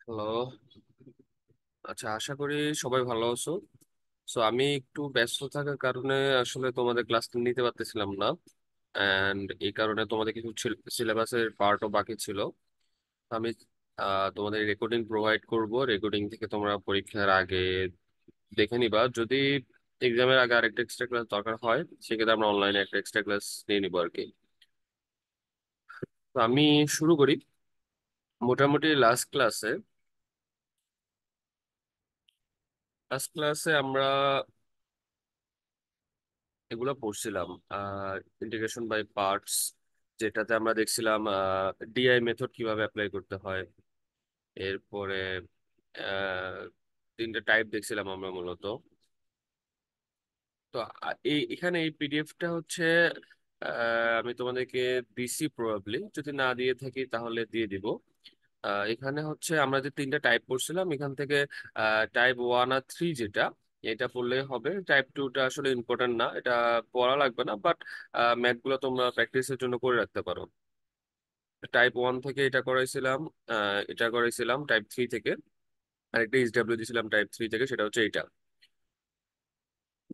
Hello. আচ্ছা, আশা করি সবাই ভালো আছো। আমি একটু ব্যস্ত থাকার কারণে আসলে তোমাদের ক্লাস নিতে পারতেছিলাম না। অ্যান্ড এই কারণে তোমাদের কিছু সিলেবাসের পার্টও বাকি ছিল। আমি তোমাদের রেকর্ডিং প্রোভাইড করব। রেকর্ডিং থেকে তোমরা পরীক্ষার আগে দেখে নিবা। যদি এক্সামের আগে আরেকটা এক্সট্রা ক্লাস দরকার হয়, সেক্ষেত্রে আমরা অনলাইনে একটা এক্সট্রা ক্লাস নিয়ে নিবো আর কি। আমি শুরু করি। মোটামুটি লাস্ট ক্লাসে আমরা এগুলো পড়ছিলাম। ইন্টিগ্রেশন বাই পার্টস, যেটাতে আমরা দেখছিলাম ডিআই মেথড কিভাবে অ্যাপ্লাই করতে হয়। এরপরে আহ, তিনটে টাইপ দেখছিলাম আমরা মূলত। তো এখানে এই পিডিএফটা হচ্ছে, আমি তোমাদেরকে দিছি প্রবাবলি, যদি না দিয়ে থাকি তাহলে দিয়ে দিব। এখানে হচ্ছে আমরা যে তিনটা টাইপ করছিলাম, এখান থেকে টাইপ 1 আর 3 যেটা, এটা পড়লেই হবে। টাইপ 2টা আসলে ইম্পর্টেন্ট না, এটা পড়া লাগবে না, বাট ম্যাথগুলো তোমরা প্র্যাকটিসের জন্য করে রাখতে পারো। টাইপ 1 থেকে এটা করাইছিলাম টাইপ 3 থেকে। আরেকটা এইচডাব্লিউ দিয়েছিলাম টাইপ 3 থেকে, সেটা হচ্ছে এটা।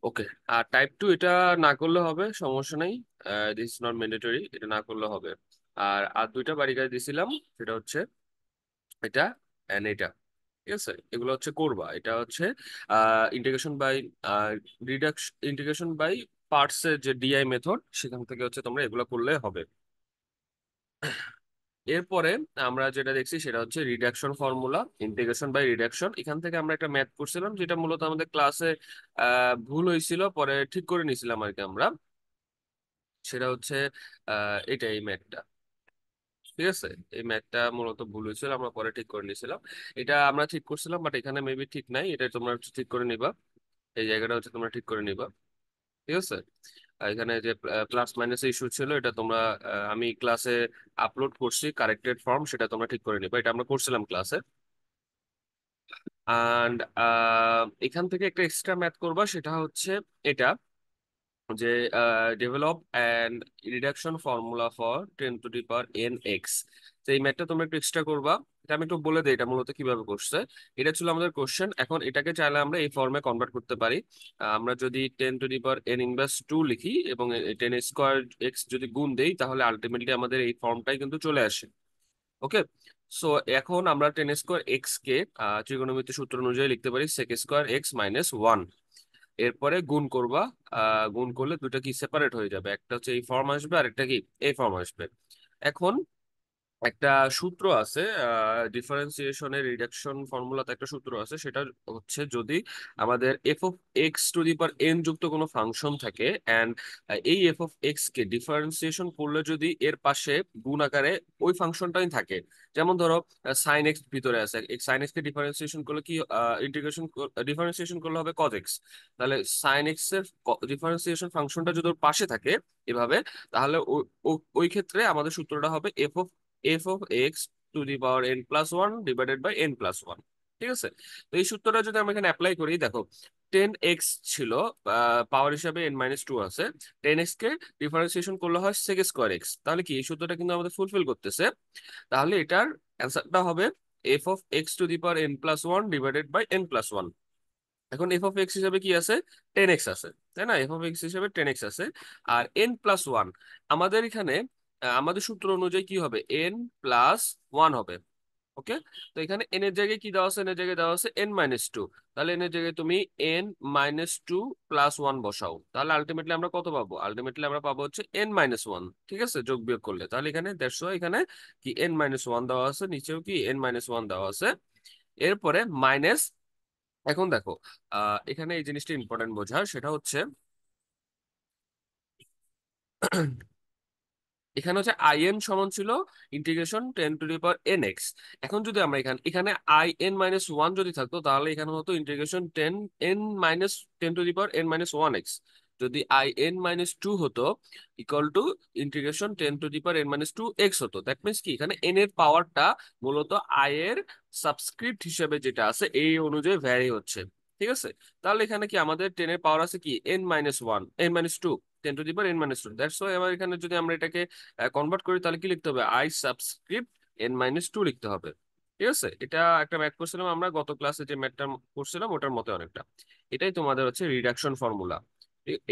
ওকে। আর টাইপ 2 এটা না করলে হবে, সমস্যা নেই। দিস ইজ নট ম্যান্ডেটরি, এটা না করলে হবে। আর আর দুইটা বাড়ি কাজ দিছিলাম, সেটা হচ্ছে এটা এন্ড এটা। ঠিক আছে, এগুলো হচ্ছে করবা। এটা হচ্ছে integration by integration by parts এর যে ডিআই মেথড, সেখান থেকে হচ্ছে তোমরা এগুলো করলে হবে। এরপরে আমরা যেটা দেখছি সেটা হচ্ছে reduction formula, integration by reduction. এখান থেকে আমরা একটা ম্যাথ করছিলাম, যেটা মূলত আমাদের ক্লাসে ভুল হয়েছিল, পরে ঠিক করে নিয়েছিলাম আর কি আমরা। সেটা হচ্ছে এই ম্যাথটা। ঠিক আছে, এই ম্যাথটা মূলত ভুল হয়েছিল, আমরা পরে ঠিক করে নিয়েছিলাম। এটা আমরা ঠিক করছিলাম, বাট এখানে মেবি ঠিক নাই, এটা তোমরা হচ্ছে ঠিক করে নিবা। এই জায়গাটা হচ্ছে তোমরা ঠিক করে নিবা। ঠিক আছে। আর এখানে যে প্লাস মাইনাস ইস্যু ছিল, এটা তোমরা আমি ক্লাসে আপলোড করছি কারেক্টেড ফর্ম, সেটা তোমরা ঠিক করে নিবা। এটা আমরা করছিলাম ক্লাসে। অ্যান্ড এখান থেকে একটা এক্সট্রা ম্যাথ করবা, সেটা হচ্ছে এটা, যে develop and reduction formula for 10^n(x). তো এই ম্যাথটা তোমরা একটু এক্সট্রা করবা। এটা আমি একটু বলে দিই এটা মূলত কিভাবে করছে। এটা ছিল আমাদের কোশ্চেন, এখন এটাকে চাইলে আমরা এই ফর্মে কনভার্ট করতে পারি। আমরা যদি 10^n−2 লিখি এবং 10^2(x) যদি গুণ দেই, তাহলে আলটিমেটলি আমাদের এই ফর্মটাই কিন্তু চলে আসে। ওকে। সো এখন আমরা 10^2(x) কে ত্রিকোণমিতির সূত্র অনুযায়ী লিখতে পারি sec²(x−1). এরপরে গুণ করবা। গুণ করলে দুটো কি সেপারেট হয়ে যাবে, একটা হচ্ছে এই ফর্ম আসবে আর একটা কি এই ফর্ম আসবে। এখন একটা সূত্র আছে, ডিফারেন্সিয়েশনের রিডাকশন ফর্মুলাতে একটা সূত্র আছে, সেটা হচ্ছে যদি আমাদের f(x^n) যুক্ত কোনো ফাংশন থাকে, অ্যান্ড এই f(x) কে ডিফারেন্সিয়েশন করলে যদি এর পাশে গুণ আকারে ওই ফাংশনটাই থাকে, যেমন ধরো সাইন এক্স ভিতরে আছে, সাইন এক্স কে ডিফারেন্সিয়েশন করলে কি ইন্টিগ্রেশন ডিফারেন্সিয়েশন করলে হবে কজ এক্স। তাহলে সাইন এক্স এর ডিফারেন্সিয়েশন ফাংশনটা যদি ওর পাশে থাকে এভাবে, তাহলে ওই ক্ষেত্রে আমাদের সূত্রটা হবে f(x^n+1) ডিভাইডেড বাই n+1। ঠিক আছে। তো এই সূত্রটা যদি আমরা এখানে অ্যাপ্লাই করি, দেখো 10x ছিল, পাওয়ার হিসাবে n-2 আছে। 10x কে ডিফারেন্সিয়েশন করলে হয় sec²(x), তাহলে কি এই সূত্রটা কিন্তু আমাদের ফুলফিল করতেছে। তাহলে এটার অ্যান্সারটা হবে f(x^n+1) ডিভাইডেড বাই n+1। এখন f(x) হিসাবে কি আছে, 10x আছে, তাই না? f(x) হিসাবে 10x আছে। আর n+1 আমাদের এখানে আমাদের সূত্র অনুযায়ী কি হবে, n+1 হবে। ওকে। তো এখানে n এর জায়গায় কি দেওয়া আছে, n এর জায়গায় দেওয়া আছে n-2। তাহলে n এর জায়গায় তুমি n-2+1 বসাও, তাহলে আলটিমেটলি আমরা কত পাবো? আলটিমেটলি আমরা পাবো হচ্ছে n-1। ঠিক আছে, যোগ বিয়োগ করলে তাহলে এখানে 150, এখানে কি n-1 দেওয়া আছে, নিচেও কি n-1 দেওয়া আছে। এরপরে মাইনাস। এখন দেখো, এখানে এই জিনিসটা ইম্পর্টেন্ট বোঝার, সেটা হচ্ছে এখানে হচ্ছে in সমান ছিল ইন্টিগ্রেশন 10^n(x). এখন যদি আমরা এখানে এখানে in-1 যদি থাকতো, তাহলে এখানে হতো ইন্টিগ্রেশন 10^n-1x। যদি in-2 হতো, ইকুয়াল টু ইন্টিগ্রেশন 10^n-2x হতো। দ্যাট মিনস কি, এখানে n এর পাওয়ারটা মূলত i এর সাবস্ক্রিপ্ট হিসেবে যেটা আছে এই অনুযায়ী ভ্যারি হচ্ছে। ঠিক আছে। তাহলে এখানে কি আমাদের 10 এর পাওয়ার আছে কি n-1, n-2, 10^n-2। That's why আবার এখানে যদি আমরা এটাকে কনভার্ট করি, তাহলে কি লিখতে হবে, i সাবস্ক্রিপ্ট n-2 লিখতে হবে। ঠিক আছে, এটা একটা ম্যাথ করছিলাম আমরা গত ক্লাসে, যে ম্যাথটা করছিলাম ওটার মতো অনেকটা। এটাই তোমাদের হচ্ছে রিডাকশন ফর্মুলা।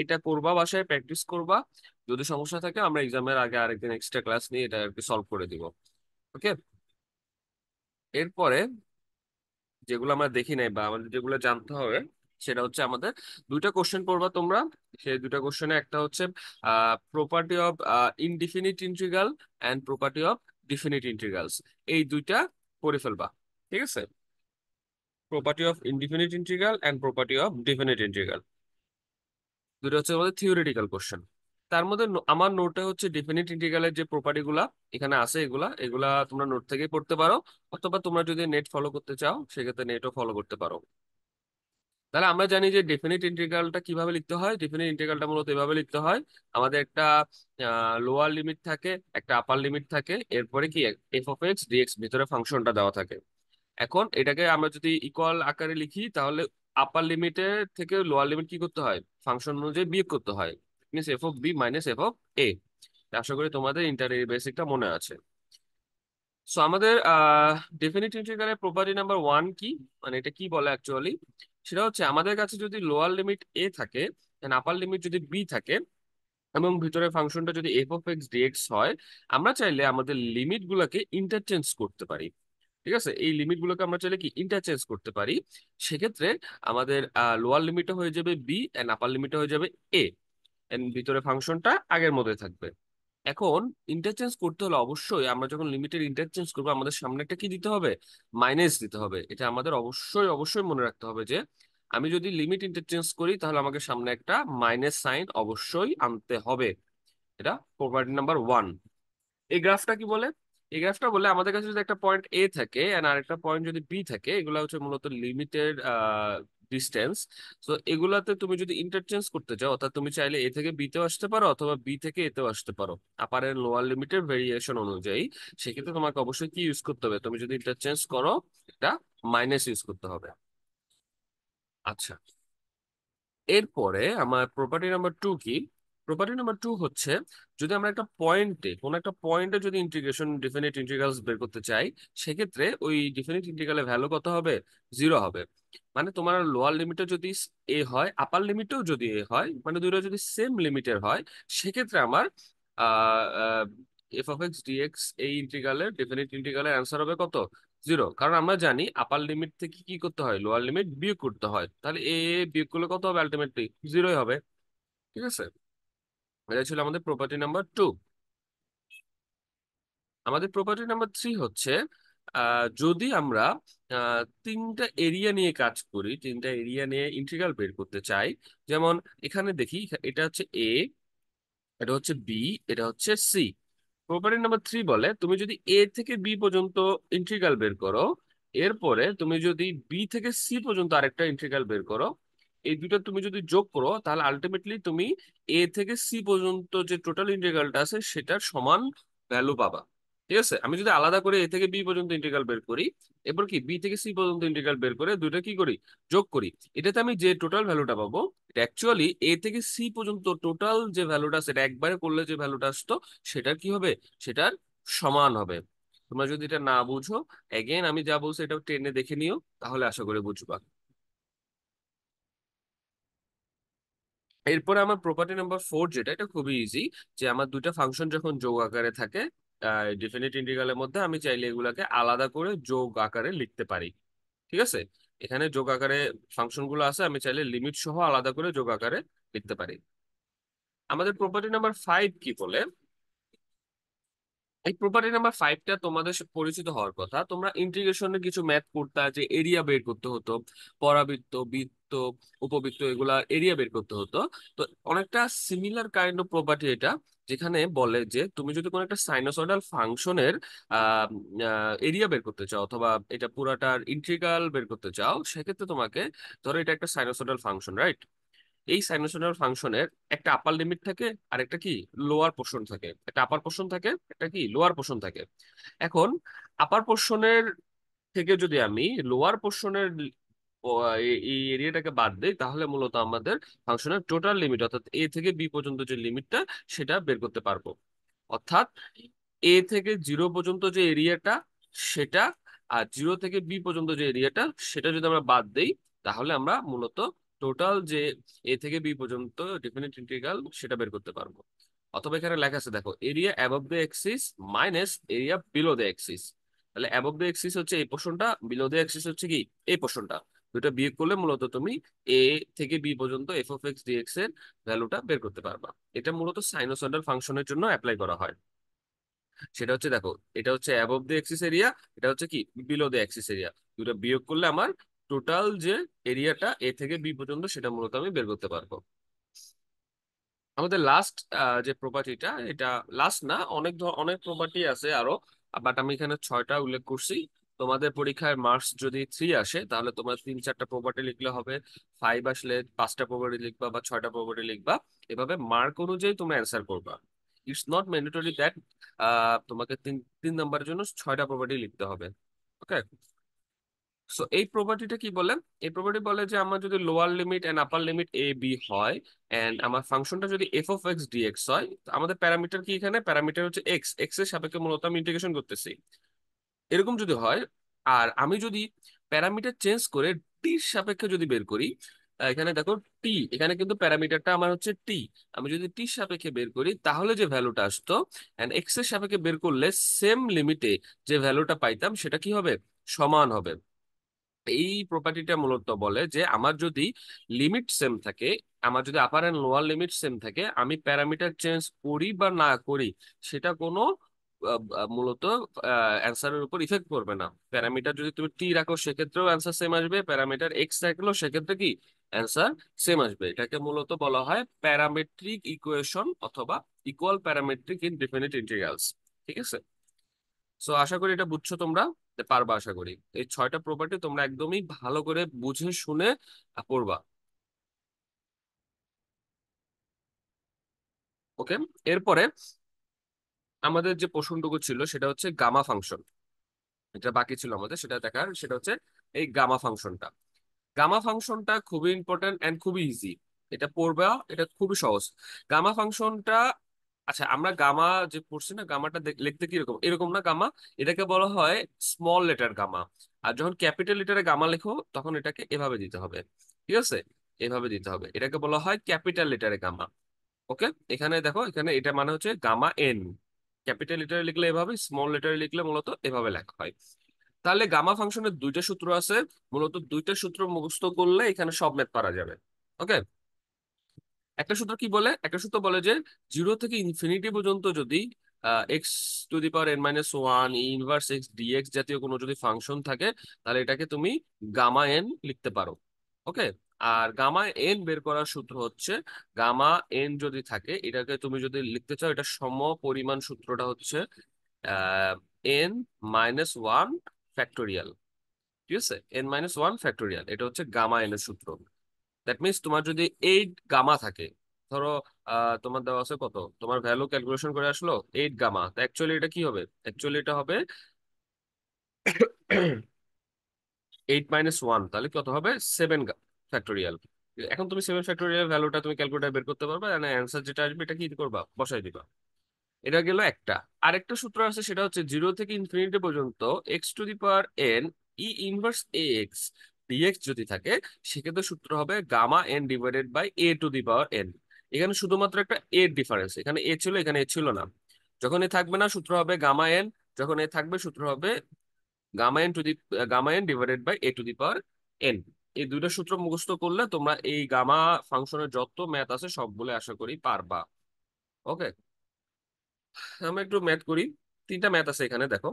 এটা করবা, বাসায় প্র্যাকটিস করবা। যদি সমস্যা থাকে আমরা এক্সামের আগে আরেকদিন এক্সট্রা ক্লাস নিয়ে এটা আর কি সলভ করে দিব। ওকে। এরপরে যেগুলো আমরা দেখি নাই বা আমাদের যেগুলো জানতে হবে, সেটা হচ্ছে আমাদের দুইটা কোশ্চেন পড়বা তোমরা। সেই দুইটা কোশ্চেনে একটা হচ্ছে property of indefinite integral and property of definite integrals. এই দুইটা পড়ে ফেলবা। ঠিক আছে, property of indefinite integral and property of definite integral, দুটো হচ্ছে আমাদের থিওরিটিক্যাল কোশ্চেন। তার মধ্যে আমার নোটে হচ্ছে ডিফিনিট ইন্টিগ্রালের যে প্রপার্টি গুলা এখানে আছে, এগুলা এগুলা তোমরা নোট থেকেই পড়তে পারো, অথবা তোমরা যদি নেট ফলো করতে চাও সেক্ষেত্রে নেটও ফলো করতে পারো। তাহলে আমরা জানি যে ডেফিনিট ইন্টিগ্রালটা কিভাবে লিখতে হয়। ডেফিনিট ইন্টিগ্রালটা মূলত এভাবে লিখতে হয়, আমাদের একটা লোয়ার লিমিট থাকে, একটা আপার লিমিট থাকে, এরপরে কি এফ অফ এক্স ডিএক্স ভিতরে ফাংশনটা দেওয়া থাকে। এখন এটাকে আমরা যদি ইকুয়াল আকারে লিখি, তাহলে আপার লিমিটের থেকে লোয়ার লিমিট কি করতে হয়, ফাংশন অনুযায়ী বিয়োগ করতে হয়, means F of B minus F of A. আশা করি তোমাদের ইন্টার বেসিকটা মনে আছে। সো আমাদের ডেফিনিট ইন্টিগ্রালের প্রপার্টি নাম্বার ওয়ান কি, মানে এটা কি বলে অ্যাকচুয়ালি, সেটা হচ্ছে আমাদের কাছে যদি লোয়ার লিমিট এ থাকে, আপার লিমিট যদি বি থাকে, এবং ভিতরে ফাংশনটা যদি এফ অফ এক্স ডিএক্স হয়, আমরা চাইলে আমাদের লিমিট গুলাকে ইন্টারচেঞ্জ করতে পারি। ঠিক আছে, এই লিমিট গুলোকে আমরা চাইলে কি ইন্টারচেঞ্জ করতে পারি। সেক্ষেত্রে আমাদের লোয়ার লিমিটটা হয়ে যাবে বি এন্ড আপার লিমিটটা হয়ে যাবে এ, এন্ড ভিতরে ফাংশনটা আগের মধ্যে থাকবে। এখন ইন্টারচেঞ্জ করতে হলে অবশ্যই আমরা যখন লিমিটের ইন্টারচেঞ্জ করবো, আমাদের সামনে একটা কি দিতে হবে, মাইনাস দিতে হবে। এটা আমাদের অবশ্যই অবশ্যই মনে রাখতে হবে যে আমি যদি লিমিট ইন্টারচেঞ্জ করি তাহলে আমাকে সামনে একটা মাইনাস সাইন অবশ্যই আনতে হবে। এটা প্রপার্টি নাম্বার ওয়ান। এই গ্রাফটা কি বলে, এই গ্রাফটা বলে আমাদের কাছে যদি একটা পয়েন্ট এ থাকে আর আরেকটা পয়েন্ট যদি বি থাকে, এগুলো হচ্ছে মূলত লিমিটেড ডিস্টেন্স। তো এগুলাতে তুমি যদি ইন্টারচেঞ্জ করতে চাও, অর্থাৎ তুমি চাইলে এ থেকে বি তেও আসতে পারো অথবা বি থেকে এ তেও আসতে পারো, আপার এন্ড লোয়ার লিমিটের ভেরিয়েশন অনুযায়ী। সেক্ষেত্রে তোমাকে অবশ্যই কি ইউজ করতে হবে, তুমি যদি ইন্টারচেঞ্জ করো এটা মাইনাস ইউজ করতে হবে। আচ্ছা, এরপরে আমার প্রপার্টি নাম্বার টু কি, প্রপার্টি নাম্বার টু হচ্ছে যদি আমরা একটা পয়েন্টে, কোন একটা পয়েন্টে যদি ইন্টিগ্রেশন ডিফিনিট ইন্টিগ্রালস বের করতে চাই, সেক্ষেত্রে ওই ডিফিনিট ইন্টিগ্রালের ভ্যালু কত হবে, জিরো হবে। মানে তোমার লোয়ার লিমিটে যদি এ হয়, আপার লিমিটেও যদি এ হয়, মানে দুটো যদি সেম লিমিটের হয়, সেক্ষেত্রে আমার এফ অফ এক্স ডিএক্স এই ইন্টিগ্রালের ডিফিনিট ইন্টিগ্রালের অ্যান্সার হবে কত, জিরো। কারণ আমরা জানি আপার লিমিট থেকে কি করতে হয়, লোয়ার লিমিট বিয়োগ করতে হয়, তাহলে এ বিয়োগ করলে কত হবে, আলটিমেটলি জিরোই হবে। ঠিক আছে, এটা ছিল আমাদের প্রপার্টি নাম্বার টু। আমাদের প্রপার্টি নাম্বার থ্রি হচ্ছে যদি আমরা তিনটা এরিয়া নিয়ে কাজ করি, তিনটা এরিয়া নিয়ে ইন্টিগ্রাল বের করতে চাই। যেমন এখানে দেখি, এটা হচ্ছে এ, এটা হচ্ছে বি, এটা হচ্ছে সি। প্রপার্টি নাম্বার থ্রি বলে তুমি যদি এ থেকে বি পর্যন্ত ইন্টিগ্রাল বের করো, এরপরে তুমি যদি বি থেকে সি পর্যন্ত আরেকটা ইন্টিগ্রাল বের করো, এই দুটো তুমি যদি যোগ করো, তাহলে আলটিমেটলি তুমি এ থেকে সি পর্যন্ত যে টোটাল ইন্টিগ্রালটা আছে সেটার সমান ভ্যালু পাবা। ঠিক আছে, আমি যদি আলাদা করে এ থেকে বি পর্যন্ত ইন্টিগ্রাল বের করি, এরপর কি বি থেকে সি পর্যন্ত ইন্টিগ্রাল বের করে দুইটা কি করি, যোগ করি, এটাতে আমি যে টোটাল ভ্যালুটা পাবো, এটা অ্যাকচুয়ালি এ থেকে সি পর্যন্ত টোটাল যে ভ্যালুটা, সেটা একবারে করলে যে ভ্যালুটা আসতো সেটার কি হবে, সেটার সমান হবে। তোমরা যদি এটা না বুঝো, এগেন আমি যা বলছি এটা টেনে দেখে নিও, তাহলে আশা করি বুঝবা। এরপরে আমার প্রপার্টি নাম্বার ফোর যেটা, এটা খুবই ইজি, যে আমার দুইটা ফাংশন যখন যোগ আকারে থাকে ডেফিনিট ইন্টিগ্রালের মধ্যে, আমি চাইলে এগুলাকে আলাদা করে যোগ আকারে লিখতে পারি। ঠিক আছে, এখানে যোগ আকারে ফাংশন গুলো আছে, আমি চাইলে লিমিট সহ আলাদা করে যোগ আকারে লিখতে পারি। আমাদের প্রপার্টি নাম্বার ফাইভ কি বলে, এই প্রপার্টি নাম্বার ফাইভটা তোমাদের পরিচিত হওয়ার কথা। তোমরা ইন্টিগ্রেশনে কিছু ম্যাথ করতে, যে এরিয়া বের করতে হতো, পরাবৃত্ত, বৃত্ত, উপবৃত্ত, এগুলা এরিয়া বের করতে হতো। তো অনেকটা সিমিলার কাইন্ড অফ প্রপার্টি এটা, যেখানে বলে যে তুমি যদি কোনো একটা সাইনোসয়েডাল ফাংশনের এরিয়া বের করতে চাও, অথবা এটা পুরাটার ইন্টিগ্রাল বের করতে চাও, সেক্ষেত্রে তোমাকে, ধরো এটা একটা সাইনোসয়েডাল ফাংশন, রাইট? এই সাইনোসয়েডাল ফাংশনের একটা আপার লিমিট থাকে আর একটা কি লোয়ার পোর্শন থাকে, একটা আপার পোর্শন থাকে, একটা কি লোয়ার পোর্শন থাকে। এখন আপার পোর্শনের থেকে যদি আমি লোয়ার পোর্শনের এই এরিয়াটাকে বাদ দেই, তাহলে মূলত আমাদের ফাংশনের টোটাল লিমিট, অর্থাৎ এ থেকে বি পর্যন্ত যে লিমিটটা, সেটা বের করতে পারবো। অর্থাৎ এ থেকে জিরো পর্যন্ত যে এরিয়াটা, সেটা আর 0 থেকে b পর্যন্ত যে এরিয়াটা, সেটা যদি আমরা বাদ দেই, তাহলে আমরা মূলত টোটাল যে a থেকে b পর্যন্ত ডেফিনিট ইন্টিগ্রাল সেটা বের করতে পারবো। অথবা এখানে লেখা আছে দেখো, area above the axis minus area below the axis. তাহলে অ্যাবভ দ্য এক্সিস হচ্ছে এই পোর্শনটা, বিলো দ্য এক্সিস হচ্ছে কি এই পোর্শনটা। দুটো বিয়োগ করলে মূলত তুমি a থেকে b পর্যন্ত এফ অফ এক্স ডিএক্স এর ভ্যালুটা বের করতে পারবা। এটা মূলত সাইনোসয়েডাল ফাংশনের জন্য অ্যাপ্লাই করা হয়। সেটা হচ্ছে দেখো, এটা হচ্ছে অ্যাবভ দ্য এক্সিস এরিয়া, এটা হচ্ছে কি বিলো দ্য এক্সিস এরিয়া। দুটো বিয়োগ করলে আমার টোটাল যে এরিয়াটা a থেকে b পর্যন্ত সেটা মূলত আমি বের করতে পারবো। আমাদের লাস্ট যে প্রপার্টিটা, এটা লাস্ট না, অনেক প্রপার্টি আছে আরো, বাট আমি এখানে 6টা উল্লেখ করছি। তোমাদের পরীক্ষায় মার্কস যদি 3 আসে, তাহলে তোমার 3-4টা প্রপার্টি লিখলে হবে। 5 আসলে 5টা প্রপার্টি লিখবা বা 6টা প্রপার্টি লিখবা। এভাবে মার্ক অনুযায়ী তোমরা অ্যান্সার করবা। ইটস নট ম্যান্ডেটরি দ্যাট তোমাকে 3 নাম্বারের জন্য 6টা প্রপার্টি লিখতে হবে। ওকে। সো এই প্রপার্টিটা কি বলে? এই প্রপার্টি বলে যে আমার যদি lower limit and upper limit A B হয়, এন্ড আমার ফাংশনটা যদি এফ অফ এক্স ডিএক্স হয়, তো আমাদের প্যারামিটার কি, এখানে প্যারামিটার হচ্ছে এক্স, এক্স এর সাপেক্ষে মূলত আমি ইন্টিগ্রেশন করতেছি। এরকম যদি হয়, আর আমি যদি প্যারামিটার চেঞ্জ করে টির সাপেক্ষে যদি বের করি, এখানে দেখো টি, এখানে কিন্তু প্যারামিটারটা আমার হচ্ছে টি। আমি যদি টির সাপেক্ষে বের করি, তাহলে যে ভ্যালুটা আসতো, এন্ড এক্স এর সাপেক্ষে বের করলে সেম লিমিটে যে ভ্যালুটা পাইতাম সেটা কি হবে, সমান হবে। এই প্রপার্টিটা মূলত বলে যে আমার যদি লিমিট সেম থাকে, আমার যদি আপার এন্ড লোয়ার লিমিট সেম থাকে, আমি প্যারামিটার চেঞ্জ করি বা না করি, সেটা কোনো মূলত অ্যান্সারের উপর ইফেক্ট করবে না। প্যারামিটার যদি তুমি টি রাখো, সেক্ষেত্রেও অ্যান্সার সেম আসবে, প্যারামিটার এক্স রাখলেও সেক্ষেত্রে কি অ্যান্সার সেম আসবে। এটাকে মূলত বলা হয় প্যারামেট্রিক ইকুয়েশন অথবা equal parametric in definite integrals. ঠিক আছে। সো আশা করি এটা বুঝছো তোমরা, পারবা আশা করি। এই 6টা প্রপার্টি তোমরা একদমই ভালো করে বুঝে শুনে পড়বা। ওকে। এরপরে আমাদের যে প্রশ্নটুকু ছিল সেটা হচ্ছে গামা ফাংশন। এটা বাকি ছিল আমাদের সেটা দেখার, সেটা হচ্ছে এই গামা ফাংশনটা। গামা ফাংশনটা খুবই ইম্পর্টেন্ট এন্ড খুবই ইজি। এটা পড়বা, এটা খুবই সহজ। গামা ফাংশনটা, আচ্ছা আমরা গামা যে পড়ছি না, গামাটা লিখতে কিরকম, এরকম না গামা, এটাকে বলা হয় স্মল লেটার গামা। আর যখন ক্যাপিটাল লেটারে গামা লেখো, তখন এটাকে এভাবে দিতে হবে। ঠিক আছে, এভাবে দিতে হবে, এটাকে বলা হয় ক্যাপিটাল লেটারে গামা। ওকে। এখানে দেখো, এখানে এটা মানে হচ্ছে গামা এন। ক্যাপিটাল লেটারে লিখলে এভাবে, স্মল লেটারে লিখলে মূলত এভাবে লেখা হয়। তাহলে গামা ফাংশনের 2টা সূত্র আছে। মূলত 2টা সূত্র মুখস্থ করলে এখানে সব ম্যাথ পারা যাবে। ওকে। একটা সূত্র কি বলে, একটা সূত্র বলে যে 0 থেকে ইনফিনিটি পর্যন্ত যদি X to the power N minus one inverse X DX জাতীয় কোনো যদি ফাংশন থাকে, তাহলে এটাকে তুমি গামা এন লিখতে পারো। ওকে। আর গামা এন বের করার সূত্র হচ্ছে, গামা এন যদি থাকে, এটাকে তুমি যদি লিখতে চাও, এটা সম পরিমাণ সূত্রটা হচ্ছে এন মাইনাস ওয়ান ফ্যাক্টোরিয়াল। ঠিক আছে, এন মাইনাস ওয়ান ফ্যাক্টোরিয়াল, এটা হচ্ছে গামা এন এর সূত্র। দ্যাট মিনস তোমার যদি 8 গামা থাকে, ধরো তোমার দেওয়া আছে কত, তোমার ভ্যালু ক্যালকুলেশন করে আসলো 8 গামা, তো অ্যাকচুয়ালি এটা কি হবে, অ্যাকচুয়ালি এটা হবে 8 - 1, তাহলে কত হবে 7 ফ্যাক্টোরিয়াল। এখন তুমি 7 ফ্যাক্টোরিয়াল ভ্যালুটা তুমি ক্যালকুলেটার বের করতে পারবে, অ্যান্সার যেটা আসবে এটা কি করবা, বসাই দিবা। এটা গেল একটা। আরেকটা সূত্র আছে, সেটা হচ্ছে 0 থেকে ইনফিনিটি পর্যন্ত X to the power N E inverse A X DX যদি থাকে, সেক্ষেত্রে সূত্র হবে gamma N divided by A to the power N. এখানে শুধুমাত্র একটা এর ডিফারেন্স, এখানে এ ছিল, এখানে এ ছিল না। যখন এ থাকবে না, সূত্র হবে গামা এন। যখন এ থাকবে, সূত্র হবে gamma N divided by A to the power N. এই 2টা সূত্র মুখস্থ করলে তোমরা এই গামা ফাংশনের যত ম্যাথ আছে সবগুলো আশা করি পারবা। ওকে। আমরা একটু ম্যাথ করি। 3টা ম্যাথ আছে এখানে দেখো।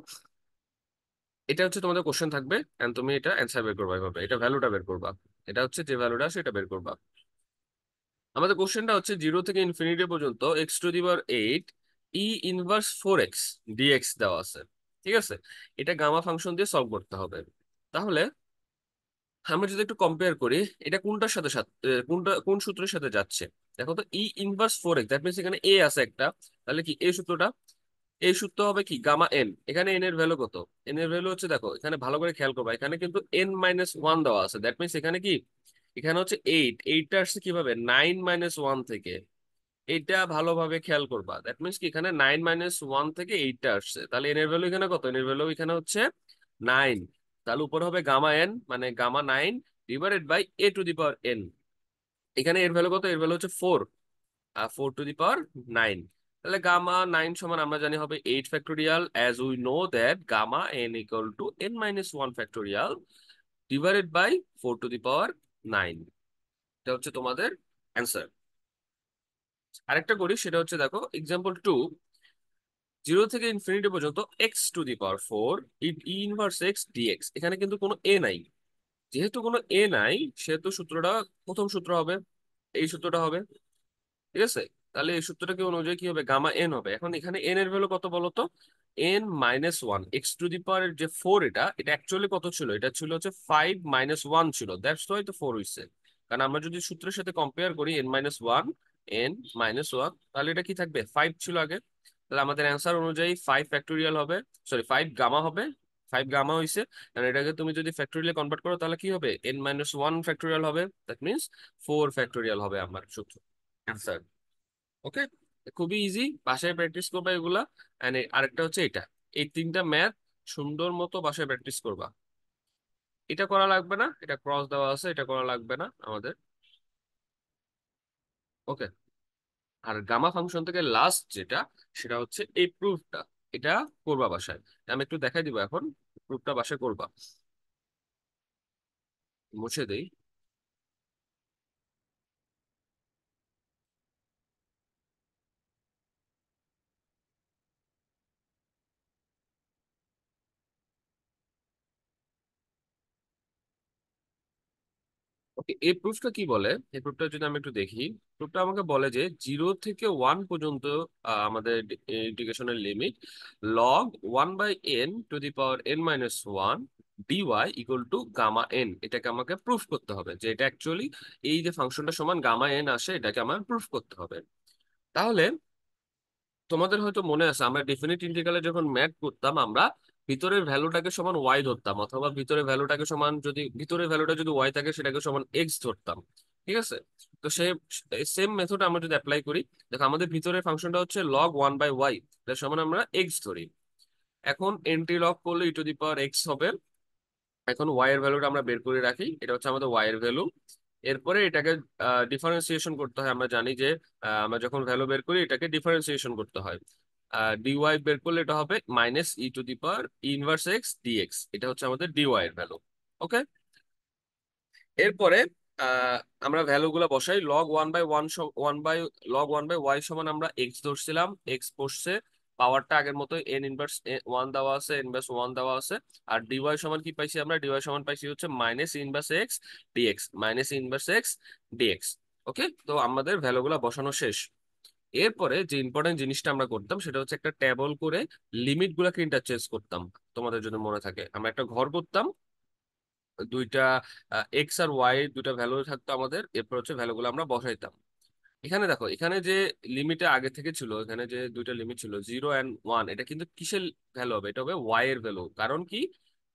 এটা হচ্ছে তোমাদের কোশ্চেন থাকবে, এন্ড তুমি এটা অ্যান্সার বের করবা এভাবে, এটা ভ্যালুটা বের করবা। এটা হচ্ছে যে ভ্যালুটা আছে এটা বের করবা। আমাদের কোশ্চেনটা হচ্ছে 0 থেকে ইনফিনিটি পর্যন্ত X to the power eight E inverse 4x DX দেওয়া আছে। ঠিক আছে, এটা গামা ফাংশন দিয়ে সলভ করতে হবে। তাহলে আমরা যদি একটু কম্পেয়ার করি, এটা কোনটার সাথে কোন সূত্রের সাথে যাচ্ছে। দেখো তো, ই ইনভার্স 4x, দ্যাট মিনস এখানে এ আছে একটা, তাহলে কি এই সূত্রটা, এই সূত্র হবে কি গামা এন। এখানে এন এর ভ্যালু কত, এন এর ভ্যালু হচ্ছে, দেখো এখানে ভালো করে খেয়াল করবা, এখানে কিন্তু n - 1 দেওয়া আছে। দ্যাট মিনস এখানে কি, এখানে হচ্ছে এইটটা আসছে কিভাবে, 9 - 1 থেকে। এইটা ভালোভাবে খেয়াল করবা, দ্যাট মিনস কি এখানে 9 - 1 থেকে এইটটা আসছে, তাহলে এন এর ভ্যালু এখানে কত, এন এর ভ্যালু এখানে হচ্ছে 9। তাহলে উপরে হবে গামা এন, মানে gamma 9 divided by A to the power N. এখানে এর ভ্যালু কত? এর ভ্যালু হচ্ছে 4, আর 4 টু দি পাওয়ার 9। তাহলে গামা 9 সমান আমরা জানি হবে 8 factorial, as we know that gamma n equal to n-1 factorial divided by 4 to the power 9। এটা হচ্ছে তোমাদের অ্যান্সার। আরেকটা করি, সেটা হচ্ছে দেখো এক্সাম্পল 2, 0 থেকে ইনফিনিটি পর্যন্ত x⁴ ইনভার্স এক্স ডিএক্স। এখানে কিন্তু কোনো এ নাই। যেহেতু কোনো এ নাই, সেহেতু সূত্রটা, প্রথম সূত্র হবে এই সূত্রটা হবে, ঠিক আছে? তাহলে এই সূত্রটা কি অনুযায়ী কি হবে? গামা এন হবে। এখন এখানে এন এর ভ্যালু কত বলো তো? n-1, x⁴ যে 4, এটা এটা অ্যাকচুয়ালি কত ছিল? এটা ছিল হচ্ছে 5 - 1 ছিল, দ্যাটস ওয়াই তো 4 হইছে। কারণ আমরা যদি সূত্রের সাথে কম্পেয়ার করি n-1, n-1, তাহলে এটা কি থাকবে? 5 ছিল আগে। তাহলে আমাদের অ্যান্সার অনুযায়ী 5 ফ্যাক্টোরিয়াল হবে, সরি 5 গামা হবে। 5 গামা হইছে। আর এটাকে তুমি যদি ফ্যাক্টোরিয়ালে কনভার্ট করো তাহলে কি হবে? n-1 ফ্যাক্টোরিয়াল হবে, দ্যাট মিনস 4 ফ্যাক্টোরিয়াল হবে আমার সূত্র, অ্যান্সার। ওকে, খুবই ইজি, বাসায় প্র্যাকটিস করবা এগুলা। এন্ড আরেকটা হচ্ছে এটা, এই তিনটা ম্যাথ সুন্দর মতো বাসায় প্র্যাকটিস করবা। এটা করা লাগবে না, এটা ক্রস দেওয়া আছে, এটা করা লাগবে না আমাদের। ওকে। আর গামা ফাংশন থেকে লাস্ট যেটা, সেটা হচ্ছে এই প্রুফটা। এটা করবা বাসায়। আমি একটু দেখাই দিব এখন, প্রুফটা বাসায় করবা। মুছে দেই। ওকে, এই প্রুফটা কি বলে? এই প্রুফটা যদি আমি একটু দেখি, প্রুফটা আমাকে বলে যে 0 থেকে 1 পর্যন্ত আমাদের ইন্টিগ্রেশনের limit log 1/n⁴ DY equal to gamma N. এটাকে আমাকে প্রুফ করতে হবে যে এটা অ্যাকচুয়ালি এই যে ফাংশনটা সমান গামা এন আসে, এটাকে আমার প্রুফ করতে হবে। তাহলে তোমাদের হয়তো মনে আছে, আমরা ডেফিনিট ইন্টিগ্রালে যখন ম্যাথ করতাম, আমরা ভিতরের ভ্যালুটাকে সমান ওয়াই ধরতাম, অথবা ভিতরের ভ্যালুটাকে সমান, যদি ভিতরের ভ্যালুটা যদি ওয়াই থাকে সেটাকে সমান এক্স ধরতাম, ঠিক আছে? তো সে সেম মেথড আমরা যদি অ্যাপ্লাই করি, দেখো আমাদের ভিতরের ফাংশনটা হচ্ছে লগ 1/y, তার সমান আমরা এক্স ধরি। এখন এন্ট্রি লগ করলে e⁴x হবে। এখন ওয়াই এর ভ্যালুটা আমরা বের করে রাখি, এটা হচ্ছে আমাদের ওয়াই এর ভ্যালু। এরপরে এটাকে ডিফারেন্সিয়েশন করতে হয়। আমরা জানি যে আমরা যখন ভ্যালু বের করি এটাকে ডিফারেন্সিয়েশন করতে হয়। ডিওয়াই বের করলে এটা হবে -e⁴ ডিএক্স। এটা হচ্ছে আমাদের ডিওয়াই এর ভ্যালু। ওকে। এরপরে আমরা ভ্যালু গুলা বসাই। লগ 1/1 সমান আমরা এক্স ধরছিলাম, এক্স বসছে। পাওয়ারটা আগের মতো n-1 দেওয়া আছে, n-1 দেওয়া আছে। আর ডিওয়াই সমান কি পাইছি আমরা? ডিওয়াই সমান পাইছি হচ্ছে -1/x ডিএক্স, -1/x ডিএক্স। ওকে, তো আমাদের ভ্যালু গুলা বসানো শেষ। এরপরে যে ইম্পর্টেন্ট জিনিসটা আমরা করতাম সেটা হচ্ছে একটা টেবল করে লিমিট গুলাকে ইন্টারচেঞ্জ করতাম। তোমাদের যদি মনে থাকে, আমরা একটা ঘর করতাম, দুইটা এক্স আর ওয়াই দুইটা ভ্যালু থাকতো আমাদের, এরপর হচ্ছে ভ্যালুগুলো আমরা বসাইতাম। এখানে দেখো, এখানে যে লিমিটে আগে থেকে ছিল, এখানে যে দুইটা লিমিট ছিল 0 and 1, এটা কিন্তু কিসের ভ্যালু হবে? এটা হবে ওয়াই এর ভ্যালু। কারণ কি?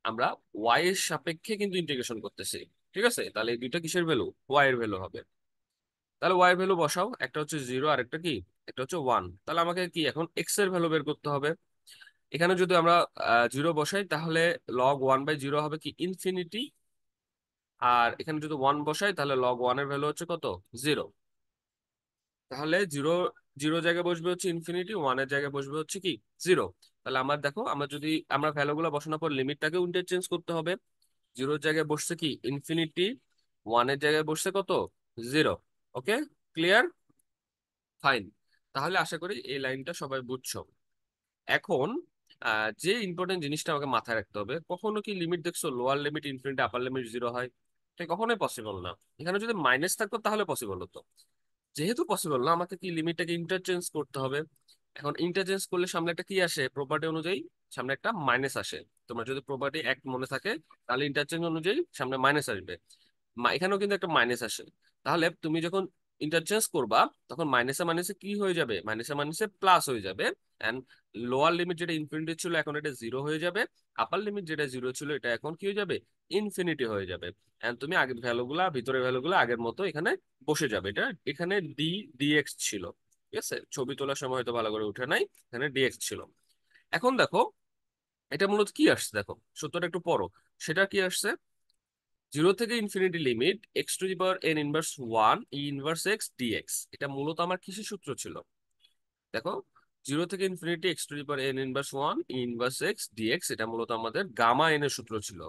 আমরা ওয়াই এর সাপেক্ষে কিন্তু ইন্টিগ্রেশন করতেছি, ঠিক আছে? তাহলে এই দুইটা কিসের ভ্যালু? ওয়াই এর ভ্যালু হবে। তাহলে ওয়াই এর ভ্যালু বসাও, একটা হচ্ছে 0 আর একটা কি, একটা হচ্ছে 1। তাহলে আমাকে কি এখন এক্স এর ভ্যালু বের করতে হবে। এখানে যদি আমরা 0 বসাই, তাহলে log 1/0 হবে কি? ইনফিনিটি। আর এখানে যদি 1 বসাই, তাহলে log 1 এর ভ্যালু হচ্ছে কত? 0। তাহলে জিরো, জিরো জায়গায় বসবে হচ্ছে ইনফিনিটি, ওয়ানের জায়গায় বসবে হচ্ছে কি? 0। তাহলে আমার দেখো, আমরা যদি আমরা ভ্যালুগুলো বসানোর পর লিমিটটাকে ইন্টারচেঞ্জ করতে হবে। জিরোর জায়গায় বসছে কি? ইনফিনিটি। ওয়ানের জায়গায় বসছে কত? 0। ওকে, ক্লিয়ার, ফাইন। তাহলে আশা করি এই লাইনটা সবাই বুঝছো। এখন যে ইম্পর্টেন্ট জিনিসটা আমাকে মাথায় রাখতে হবে, কখনো কি লিমিট দেখছো লোয়ার লিমিট ইনফিনিটি আপার লিমিট 0 হয়? এটা কখনোই পসিবল না। এখানে যদি মাইনাস থাকতো তাহলে পসিবল হতো। যেহেতু পসিবল না, আমাকে কি লিমিটটাকে ইন্টারচেঞ্জ করতে হবে। এখন ইন্টারচেঞ্জ করলে সামনে একটা কি আসে? প্রপার্টি অনুযায়ী সামনে একটা মাইনাস আসে। তোমার যদি প্রপার্টি এক মনে থাকে, তাহলে ইন্টারচেঞ্জ অনুযায়ী সামনে মাইনাস আসবে। এখানেও কিন্তু একটা মাইনাস আসে। তাহলে তুমি যখন ইন্টারচেঞ্জ করবা, তখন মাইনাসে মাইনাসে কি হয়ে যাবে? মাইনাসে মাইনাসে প্লাস হয়ে যাবে। এন্ড লোয়ার লিমিট যেটা ইনফিনিটি ছিল, এখন এটা 0 হয়ে যাবে। আপার লিমিট যেটা 0 ছিল, এটা এখন কি হয়ে যাবে? ইনফিনিটি হয়ে যাবে। এন্ড তুমি আগের ভ্যালুগুলা, ভিতরের ভ্যালুগুলো আগের মতো এখানে বসে যাবে। এটা এখানে ডিএক্স ছিল, ঠিক আছে? ছবি তোলার সময় হয়তো ভালো করে উঠে নাই, এখানে ডিএক্স ছিল। এখন দেখো, এটা মূলত কি আসছে দেখো, সূত্রটা একটু পড়ো। সেটা কি আসছে, জিরো থেকে infinity limit X to the power N inverse one E inverse X DX. এটা মূলত আমার কিসের সূত্র ছিল দেখো, জিরো থেকে infinity X to the power N inverse one E inverse X DX, এটা মূলত আমাদের গামা এন এর সূত্র ছিল।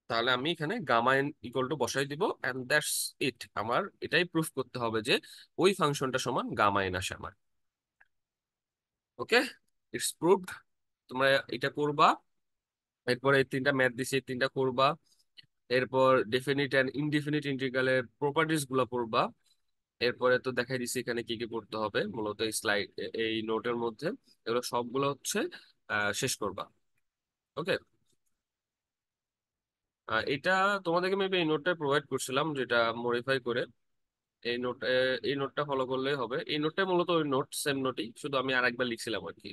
তাহলে আমি এখানে গামা এন ইকুয়াল টু বসাই দিব, এন্ড দ্যাটস ইট। আমার এটাই প্রুফ করতে হবে যে ওই ফাংশনটা সমান গামা এন আসে আমার। ওকে, ইটস প্রুভড। তোমরা এটা করবা। এরপরে এই তিনটা ম্যাথ দিছি, এই তিনটা করবা। এরপর ডেফিনিট এন্ড ইনডিফিনিট ইন্টিগ্রালের প্রপার্টিস গুলো পড়বা। এরপরে তো দেখাই দিছি এখানে কি কি পড়তে হবে মূলত এই স্লাইড, এই নোটের মধ্যে। এগুলো সবগুলো হচ্ছে শেষ করবা। ওকে, এটা তোমাদেরকে মেবি এই নোটটা প্রোভাইড করছিলাম, যেটা মডিফাই করে। এই নোট, এই নোটটা ফলো করলেই হবে। এই নোটটা মূলত ওই নোট, সেম নোটই, শুধু আমি আরেকবার লিখছিলাম আর কি।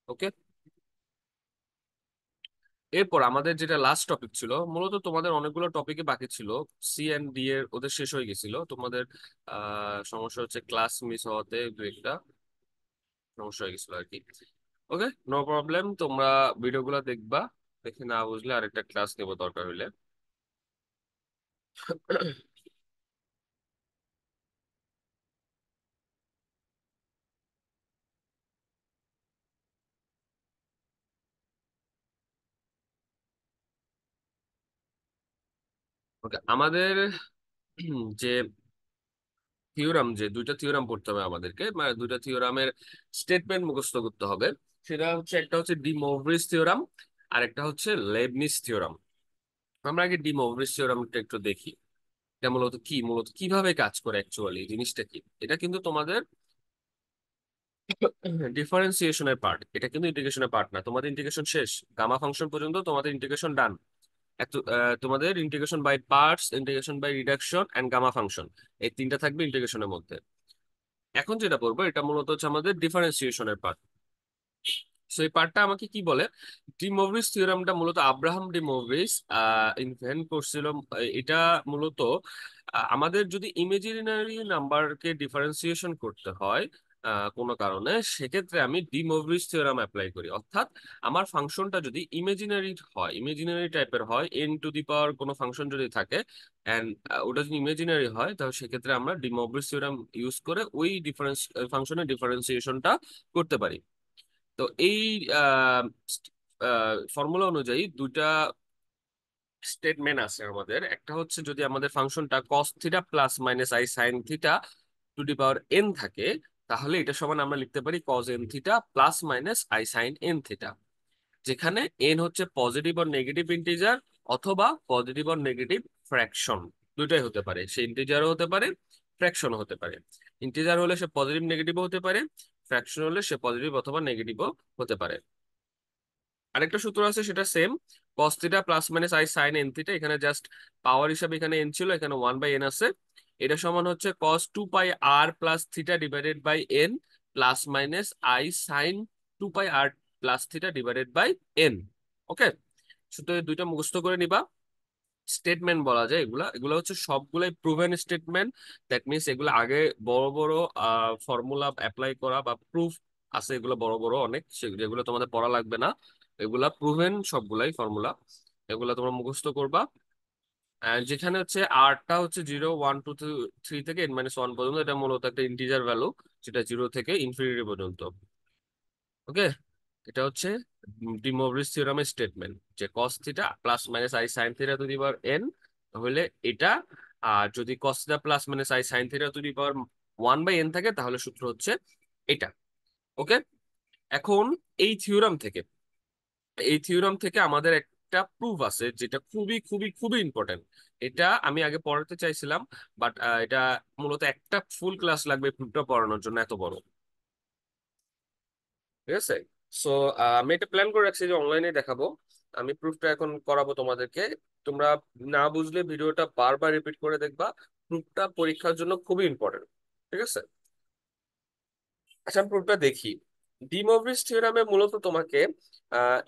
ওকে, এরপর আমাদের যেটা লাস্ট টপিক ছিল, মূলত তোমাদের অনেকগুলো টপিকে বাকি ছিল। সি এন্ড ডি এর ওদের শেষ হয়ে গেছিল। তোমাদের সমস্যা হচ্ছে ক্লাস মিস হওয়াতে দু একটা সমস্যা হয়ে গেছিল আর কি। ওকে, নো প্রবলেম। তোমরা ভিডিওগুলো দেখবা, দেখে না বুঝলে আরেকটা ক্লাস নেবো দরকার হইলে। ওকে, আমাদের যে থিওরাম, যে দুইটা থিওরাম পড়তে হবে আমাদেরকে, মানে দুইটা থিওরামের স্টেটমেন্ট মুখস্থ করতে হবে। সেটা হচ্ছে, একটা হচ্ছে ডি মৌরিস থিওরাম, আর একটা হচ্ছে লেবনিজ থিওরাম। আমরা আগে ডি মৌরিস থিওরামটা একটু দেখি। এটা মূলত কি, মূলত কিভাবে কাজ করে, অ্যাকচুয়ালি জিনিসটা কি। এটা কিন্তু তোমাদের ডিফারেন্সিয়েশনের পার্ট, এটা কিন্তু ইন্টিগ্রেশনের পার্ট না। তোমাদের ইন্টিগ্রেশন শেষ, গামা ফাংশন পর্যন্ত তোমাদের ইন্টিগ্রেশন ডান। তোমাদের integration by parts, integration by reduction and gamma function, এই তিনটা থাকবে ইন্টিগ্রেশনের মধ্যে। এখন যেটা করবো, এটা মূলত হচ্ছে আমাদের ডিফারেন্সিয়েশনের পার্ট। সো এই পার্টটা আমাকে কি বলে, ডি মৌরিস থিওরামটা মূলত আব্রাহাম ডি মৌরিস ইনভেন্ট করছিল। এটা মূলত আমাদের যদি ইমেজিনারি নাম্বারকে ডিফারেন্সিয়েশন করতে হয় কোনো কারণে, সেক্ষেত্রে আমি ডি মৌরিস থিওরাম অ্যাপ্লাই করি। অর্থাৎ আমার ফাংশনটা যদি ইমেজিনারি হয়, ইমেজিনারি টাইপের হয়, এন টু দি পাওয়ার কোনো ফাংশন যদি থাকে, এন্ড ওটা যদি ইমেজিনারি হয়, তাহলে সেক্ষেত্রে আমরা ডি মৌরিস থিওরাম ইউজ করে ওই ডিফারেন্স ফাংশনের ডিফারেন্সিয়েশনটা করতে পারি। তো এই ফর্মুলা অনুযায়ী দুইটা স্টেটমেন্ট আছে আমাদের। একটা হচ্ছে, যদি আমাদের ফাংশনটা cos theta plus minus I sine theta to the power N থাকে, তাহলে এটা সমান আমরা লিখতে পারি cos N theta plus minus I sine N theta, যেখানে এন হচ্ছে পজিটিভ আর নেগেটিভ ইন্টিজার, অথবা পজিটিভ আর নেগেটিভ ফ্র্যাকশন। দুইটাই হতে পারে, সে ইন্টিজারও হতে পারে, ফ্র্যাকশনও হতে পারে। ইন্টিজার হলে সে পজিটিভ নেগেটিভও হতে পারে, ফ্র্যাকশন হলে সে পজিটিভ অথবা নেগেটিভও হতে পারে। আরেকটা সূত্র আছে, সেটা same, cos theta plus minus I sine N theta. এখানে জাস্ট পাওয়ার হিসাবে এখানে এন ছিল, এখানে ওয়ান বাই এন আছে। এটা সমান হচ্ছে cos two pi r plus theta divided by n plus minus I sine two pi r plus theta divided by n. Okay, শুধু এই দুইটা মুখস্থ করে নিবা। স্টেটমেন্ট বলা যায় এগুলা, এগুলো হচ্ছে সবগুলাই প্রুভেন স্টেটমেন্ট। দ্যাট মিনস এগুলো আগে বড় বড় ফর্মুলা অ্যাপ্লাই করা বা প্রুফ আছে, এগুলো বড় বড় অনেক, যেগুলো তোমাদের পড়া লাগবে না। এগুলা প্রুভেন সবগুলাই ফর্মুলা, এগুলা তোমরা মুখস্থ করবা। And যেখানে হচ্ছে আরটা হচ্ছে 0 1 2 3 থেকে n-1 পর্যন্ত, এটা মূলত একটা ইন্টিজার ভ্যালু, যেটা 0 থেকে ইনফিনিটি পর্যন্ত। ওকে, এটা হচ্ছে ডি মৌরিস থিওরামের স্টেটমেন্ট, যে cos theta plus minus I sine theta to the power N হলে এটা, আর যদি cos theta plus minus I sine theta to the power one by N থাকে, তাহলে সূত্র হচ্ছে এটা। ওকে, এখন এই থিওরাম থেকে, এই থিওরাম থেকে আমাদের একটা প্রুফ আছে, যেটা খুবই খুবই খুবই ইম্পর্টেন্ট। এটা আমি আগে পড়াতে চাইছিলাম, বাট এটা মূলত একটা ফুল ক্লাস লাগবে প্রুফটা পড়ানোর জন্য, এত বড়। ঠিক আছে, সো আমি একটা প্ল্যান করে রাখছি যে অনলাইনে দেখাবো। আমি প্রুফটা এখন করাবো তোমাদেরকে। তোমরা না বুঝলে ভিডিওটা বারবার রিপিট করে দেখবা। প্রুফটা পরীক্ষার জন্য খুবই ইম্পর্টেন্ট। ঠিক আছে, আচ্ছা আমি প্রুফটা দেখি। ডি মৌরিস থিওরামে মূলত তোমাকে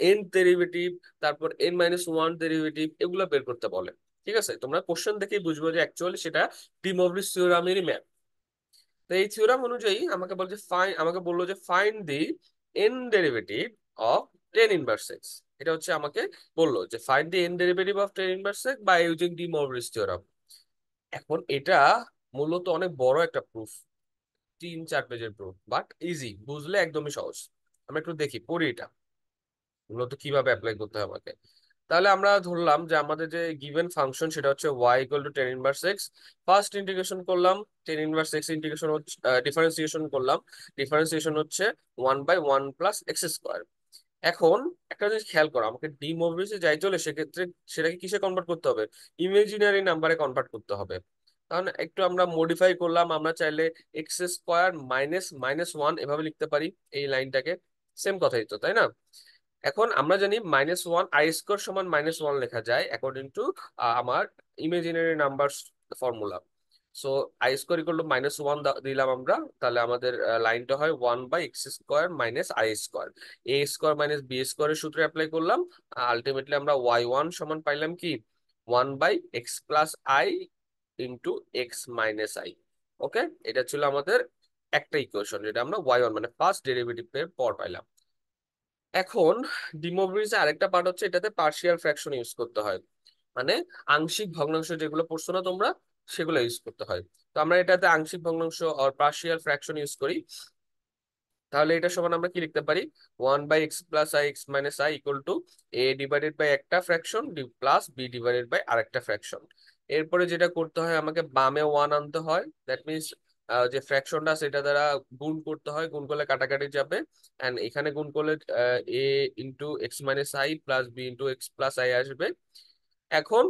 এন ডেরিভেটিভ, তারপর n-1 ডেরিভেটিভ, এগুলো বের করতে বলে। ঠিক আছে, তোমরা কোশ্চেন দেখেই বুঝবো যে অ্যাকচুয়ালি সেটা ডি মৌরিস থিওরামেরই ম্যাপ। তো এই থিওরাম অনুযায়ী আমাকে বলছে ফাইন, আমাকে বললো যে find the n derivative of tan inverse x. এটা হচ্ছে আমাকে বললো যে find the n derivative of tan inverse x by using de Moivre's theorem. এখন এটা মূলত অনেক বড় একটা প্রুফ, 3-4 পেজের প্রুফ, বাট ইজি, বুঝলে একদমই সহজ। আমরা একটু দেখি, পড়ি এটা মূলত কিভাবে অ্যাপ্লাই করতে হয় আমাকে। তাহলে আমরা ধরলাম যে আমাদের যে গিভেন ফাংশন সেটা হচ্ছে y equal to tan inverse x. First integration করলাম, টেন ইনভার্স এক্স ইন্টিগ্রেশন হচ্ছে ডিফারেন্সিয়েশন করলাম, ডিফারেন্সিয়েশন হচ্ছে 1/1 প্লাস এক্স স্কোয়ার। এখন একটা জিনিস খেয়াল করো, আমাকে ডি মরভিসে যাই চলে, সেক্ষেত্রে সেটাকে কিসে কনভার্ট করতে হবে? ইমাজিনারি নাম্বারে কনভার্ট করতে হবে। কারণ একটু আমরা মডিফাই করলাম, আমরা চাইলে x square minus minus one এভাবে লিখতে পারি এই লাইনটাকে। সেম কথাই তো, তাই না? এখন আমরা জানি -1 আই স্কোয়ার সমান -1 লেখা যায় অ্যাকর্ডিং টু আমার imaginary number formula. So I square equal to -1 দিলাম আমরা, তাহলে আমাদের লাইনটা হয় 1/x² minus I square. A square minus B স্কোয়ারের সূত্রে অ্যাপ্লাই করলাম। আলটিমেটলি আমরা y1 সমান পাইলাম কি 1/x plus i into x minus i. Okay, এটা ছিল আমাদের একটা ইকুয়েশন, যেটা আমরা y1 মানে ফার্স্ট ডেরিভেটিভ এর পর পাইলাম। এখন ডিমোভরিজে আরেকটা পার্ট হচ্ছে, এটাতে পার্শিয়াল ফ্র্যাকশন ইউজ করতে হয়, মানে আংশিক ভগ্নাংশ যেগুলো পড়ছো না তোমরা, সেগুলো ইউজ করতে হয়। তো আমরা এটাতে আংশিক ভগ্নাংশ আর পার্শিয়াল ফ্র্যাকশন ইউজ করি। তাহলে এটা সমান আমরা কি লিখতে পারি? 1/x plus i x minus i equal to A divided by একটা fraction plus B divided by আরেকটা ফ্র্যাকশন। এরপরে যেটা করতে হয়, আমাকে বামে ওয়ান আনতে হয়, দ্যাট মিনস যে ফ্র্যাকশনটা সেটা দ্বারা গুণ করতে হয়, গুণ করলে কাটাকাটি যাবে, এন্ড এখানে গুণ করলে A into x minus i plus B into x plus i আসবে। এখন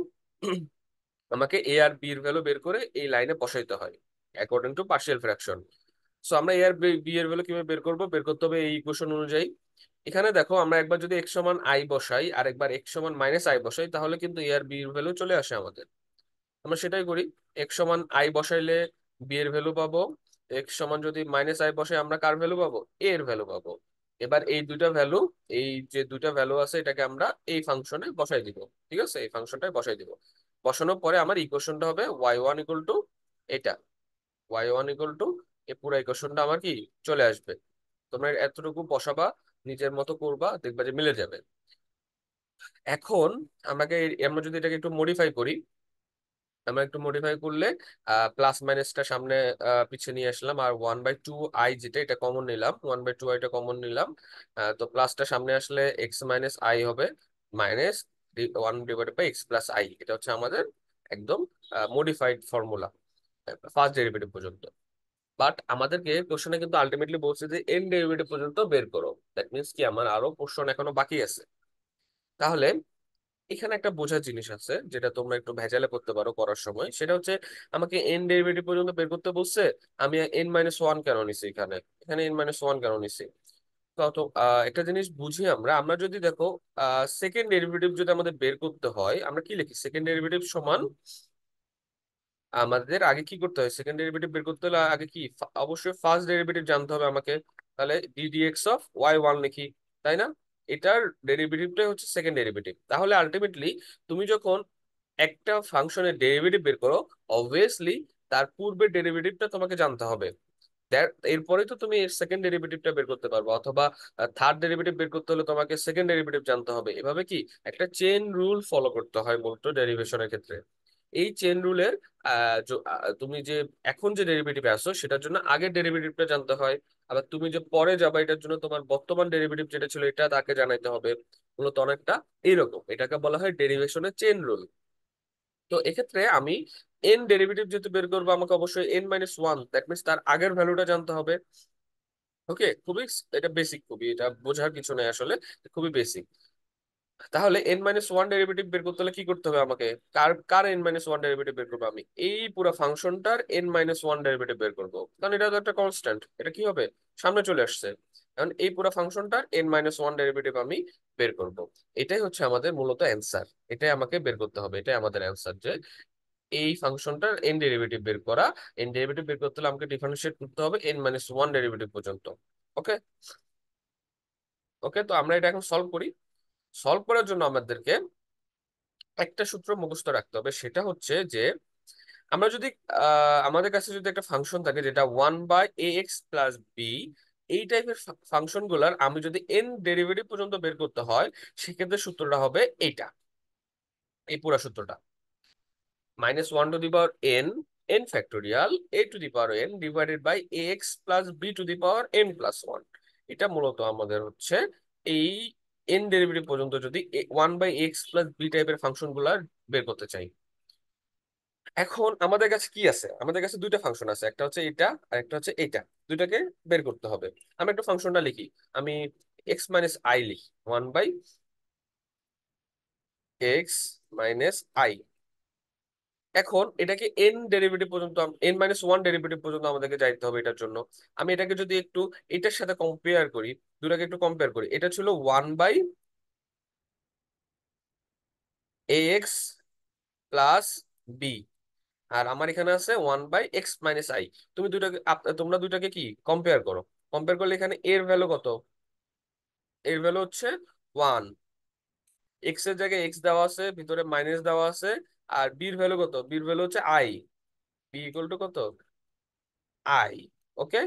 আমাকে এ আর বি এর ভ্যালু বের করে এই লাইনে বসাইতে হয় according to partial fraction. So আমরা এ আর বি এর ভ্যালু কিভাবে বের করবো? বের করতে হবে এই ইকুয়েশন অনুযায়ী। এখানে দেখো, আমরা একবার যদি এক্স সমান আই বসাই আর একবার এক্স সমান মাইনাস আই বসাই, তাহলে কিন্তু এ আর বি এর ভ্যালু চলে আসে আমাদের। আমরা সেটাই করি, এক্স সমান আই বসাইলে বি এর ভ্যালু পাবো, এক্স সমান যদি মাইনাস আই বসাই আমরা কার ভ্যালু পাবো? এ এর ভ্যালু পাবো। এবার এই দুইটা ভ্যালু, এই যে দুইটা ভ্যালু আছে এটাকে আমরা এই ফাংশনে বসাই দিব। ঠিক আছে, এই ফাংশনটায় বসাই দিব। বসানোর পরে আমার ইকুয়েশনটা হবে y1 ইকুয়াল টু এটা, y1 ইকুয়াল টু এই পুরো ইকুয়েশনটা আমার কি চলে আসবে। তোমরা এতটুকু বসাবা, নিজের মতো করবা, দেখবা যে মিলে যাবে। এখন আমরা যদি এটাকে একটু মডিফাই করি, আমরা একটু মডিফাই করলে প্লাস মাইনাসটা সামনে পিছিয়ে নিয়ে আসলাম, আর 1/2 আই যেটা এটা কমন নিলাম, 1/2 আইটা কমন নিলাম। তো প্লাসটা সামনে আসলে এক্স মাইনাস আই হবে মাইনাস 1/x প্লাস আই। এটা হচ্ছে আমাদের একদম মডিফাইড ফর্মুলা ফার্স্ট ডেরিভেটিভ পর্যন্ত। বাট আমাদেরকে কোশ্চেনে কিন্তু আলটিমেটলি বলছে যে এন ডেরিভেটিভ পর্যন্ত বের করো। দ্যাট মিনস কি, আমার আরো পোর্শন এখনো বাকি আছে। তাহলে এখানে একটা বোঝার জিনিস আছে যেটা তোমরা একটু ভেজালে করতে পারো করার সময়, সেটা হচ্ছে আমাকে এন ডেরিভেটিভ পর্যন্ত বের করতে বলছে, আমি n-1 কেন নিছি? এখানে এখানে n-1 কেন নিছি? তো একটা জিনিস বুঝি, আমরা আমরা যদি দেখো সেকেন্ড ডেরিভেটিভ যদি আমাদের বের করতে হয়, আমরা কি লিখি? সেকেন্ড ডেরিভেটিভ সমান, আমাদের আগে কি করতে হয়? সেকেন্ড ডেরিভেটিভ বের করতে হলে আগে কি অবশ্যই ফার্স্ট ডেরিভেটিভ জানতে হবে আমাকে। তাহলে ddx অফ y1 লিখি, তাই না? এটার ডেরিভেটিভটাই হচ্ছে সেকেন্ড ডেরিভেটিভ। তাহলে আলটিমেটলি তুমি যখন একটা ফাংশনের ডেরিভেটিভ বের করো, অবভিয়াসলি তার পূর্বের ডেরিভেটিভটা তোমাকে জানতে হবে। এরপরে তো তুমি এর সেকেন্ড ডেরিভেটিভটা বের করতে পারবে, অথবা থার্ড ডেরিভেটিভ বের করতে হলে তোমাকে সেকেন্ড ডেরিভেটিভ জানতে হবে। এভাবে কি একটা চেন রুল ফলো করতে হয় মূলত ডেরিভেশনের ক্ষেত্রে। এই চেন রুলের তুমি যে এখন যে ডেরিভেটিভে আসো সেটার জন্য আগের ডেরিভেটিভটা জানতে হয়, আবার তুমি যে পরে যাবে এটার জন্য তোমার বর্তমান ডেরিভেটিভ যেটা ছিল এটা তাকে জানাইতে হবে। মূলত অনেকটা এইরকম, এটাকে বলা হয় ডেরিভেশনের চেন রুল। তো এক্ষেত্রে আমি এন ডেরিভেটিভ যেহেতু বের করবো, আমাকে অবশ্যই n-1, দ্যাট মিনস তার আগের ভ্যালুটা জানতে হবে। ওকে, খুবই এটা বেসিক, খুবই এটা বোঝার কিছু নেই আসলে, খুবই বেসিক। তাহলে n-1 ডেরিভেটিভ বের করতে হলে কি করতে হবে আমাকে? কার কার n-1 ডেরিভেটিভ বের করবো? আমি এই পুরো ফাংশনটার n-1 ডেরিভেটিভ বের করবো, কারণ এটা তো একটা কনস্ট্যান্ট, এটা কি হবে? সামনে চলে আসছে। কারণ এই পুরো ফাংশনটার n-1 ডেরিভেটিভ আমি বের করব। এটাই হচ্ছে আমাদের মূলত অ্যান্সার, এটাই আমাকে বের করতে হবে, এটাই আমাদের অ্যান্সার, যে এই ফাংশনটার এন ডেরিভেটিভ বের করা। এন ডেরিভেটিভ বের করতে হলে আমাকে ডিফারেন্সিয়েট করতে হবে n-1 ডেরিভেটিভ পর্যন্ত। ওকে, ওকে, তো আমরা এটা এখন সলভ করি। সলভ করার জন্য আমাদেরকে একটা সূত্র মুখস্থ রাখতে হবে, সেটা হচ্ছে যে আমরা যদি আমাদের কাছে যদি একটা ফাংশন থাকে যেটা 1/ax প্লাস বি, এই টাইপের ফাংশন গুলার আমি যদি এন ডেরিভেটিভ পর্যন্ত বের করতে হয়, সেক্ষেত্রে সূত্রটা হবে এইটা, এই পুরো সূত্রটা, -1 to the power n, n factorial, a to the power n divided by ax plus b to the power n+1। এটা মূলত আমাদের হচ্ছে এই এন ডেরিভেটিভ পর্যন্ত যদি 1/x+b টাইপের ফাংশন গুলা বের করতে চাই। এখন আমাদের কাছে কি আছে, আমাদের কাছে দুইটা ফাংশন আছে, একটা হচ্ছে এটা আর একটা হচ্ছে এটা। দুইটাকে বের করতে হবে। আমি একটা ফাংশনটা লিখি, আমি x - i লিখি, 1/x - i। এখন এটাকে এন ডেরিভেটিভ পর্যন্ত, n - 1 ডেরিভেটিভ পর্যন্ত আমাদেরকে যাইতে হবে এটার জন্য। আমি এটাকে যদি একটু এটার সাথে কম্পেয়ার করি, দুটাকে একটু কম্পেয়ার করি, এটা ছিল 1/ax+b, আর আমার এখানে আছে 1/x - i। তুমি দুটাকে তোমরা দুটাকে কি কম্পেয়ার করো, কম্পেয়ার করলে এখানে এর ভ্যালু কত, এর ভ্যালু হচ্ছে 1, এক্স এর জায়গায় এক্স দেওয়া আছে, ভিতরে মাইনাস দেওয়া আছে, আর বির ভ্যালু কত, বির ভ্যালু হচ্ছে আই, বি ইকুয়াল টু কত, আই। ওকে,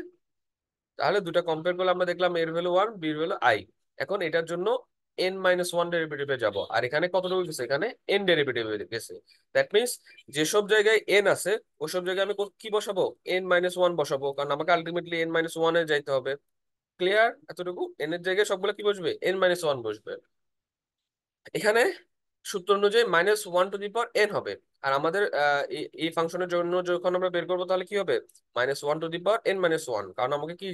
তাহলে দুটা কম্পেয়ার করলে আমরা দেখলাম এর ভ্যালু 1, বির ভ্যালু আই। এখন এটার জন্য n - 1 ডেরিভেটিভে যাব, আর এখানে কতটুকু গেছে, এখানে n ডেরিভেটিভে গেছে। দ্যাট মিনস যেসব জায়গায় n আছে ওসব জায়গায় আমি কি বসাবো, n - 1 বসাবো, কারণ আমাকে আলটিমেটলি n - 1 এ যাইতে হবে। ক্লিয়ার এতটুকু, n এর জায়গায় সবগুলো কি বসবে, n - 1 বসবে। এখানে সূত্র অনুযায়ী -1 to the power n হবে। আর আমাদের এই ফাংশনের জন্য যখন আমরা বের করবো তাহলে কি হবে, -1 to the power n - 1, কারণ আমাকে কি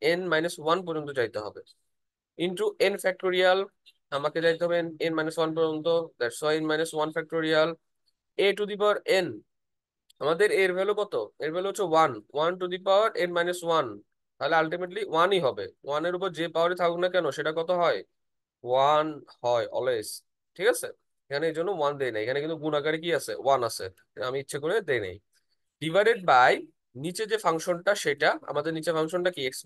n - 1 পর্যন্ত যাইতে হবে, ইন্টু n ফ্যাক্টোরিয়াল, আমাকে যাইতে হবে n - 1 পর্যন্ত, that's why n - 1 factorial, a to the power n, আমাদের এর ভ্যালু কত, এর ভ্যালু হচ্ছে 1, 1 to the power n - 1, তাহলে আলটিমেটলি 1ই হবে। 1 এর উপর যে পাওয়ারে থাকুক না কেন সেটা কত হয়, 1 হয় অলওয়েজ। ঠিক আছে, এখানে এই জন্য 1 দেয় নাই, এখানে কিন্তু গুণ আকারে কি আছে, 1 আছে, আমি ইচ্ছে করে দেই নাই। ডিভাইডেড বাই নিচে যে ফাংশনটা, সেটা আমাদের নিচে ফাংশনটা কি, x -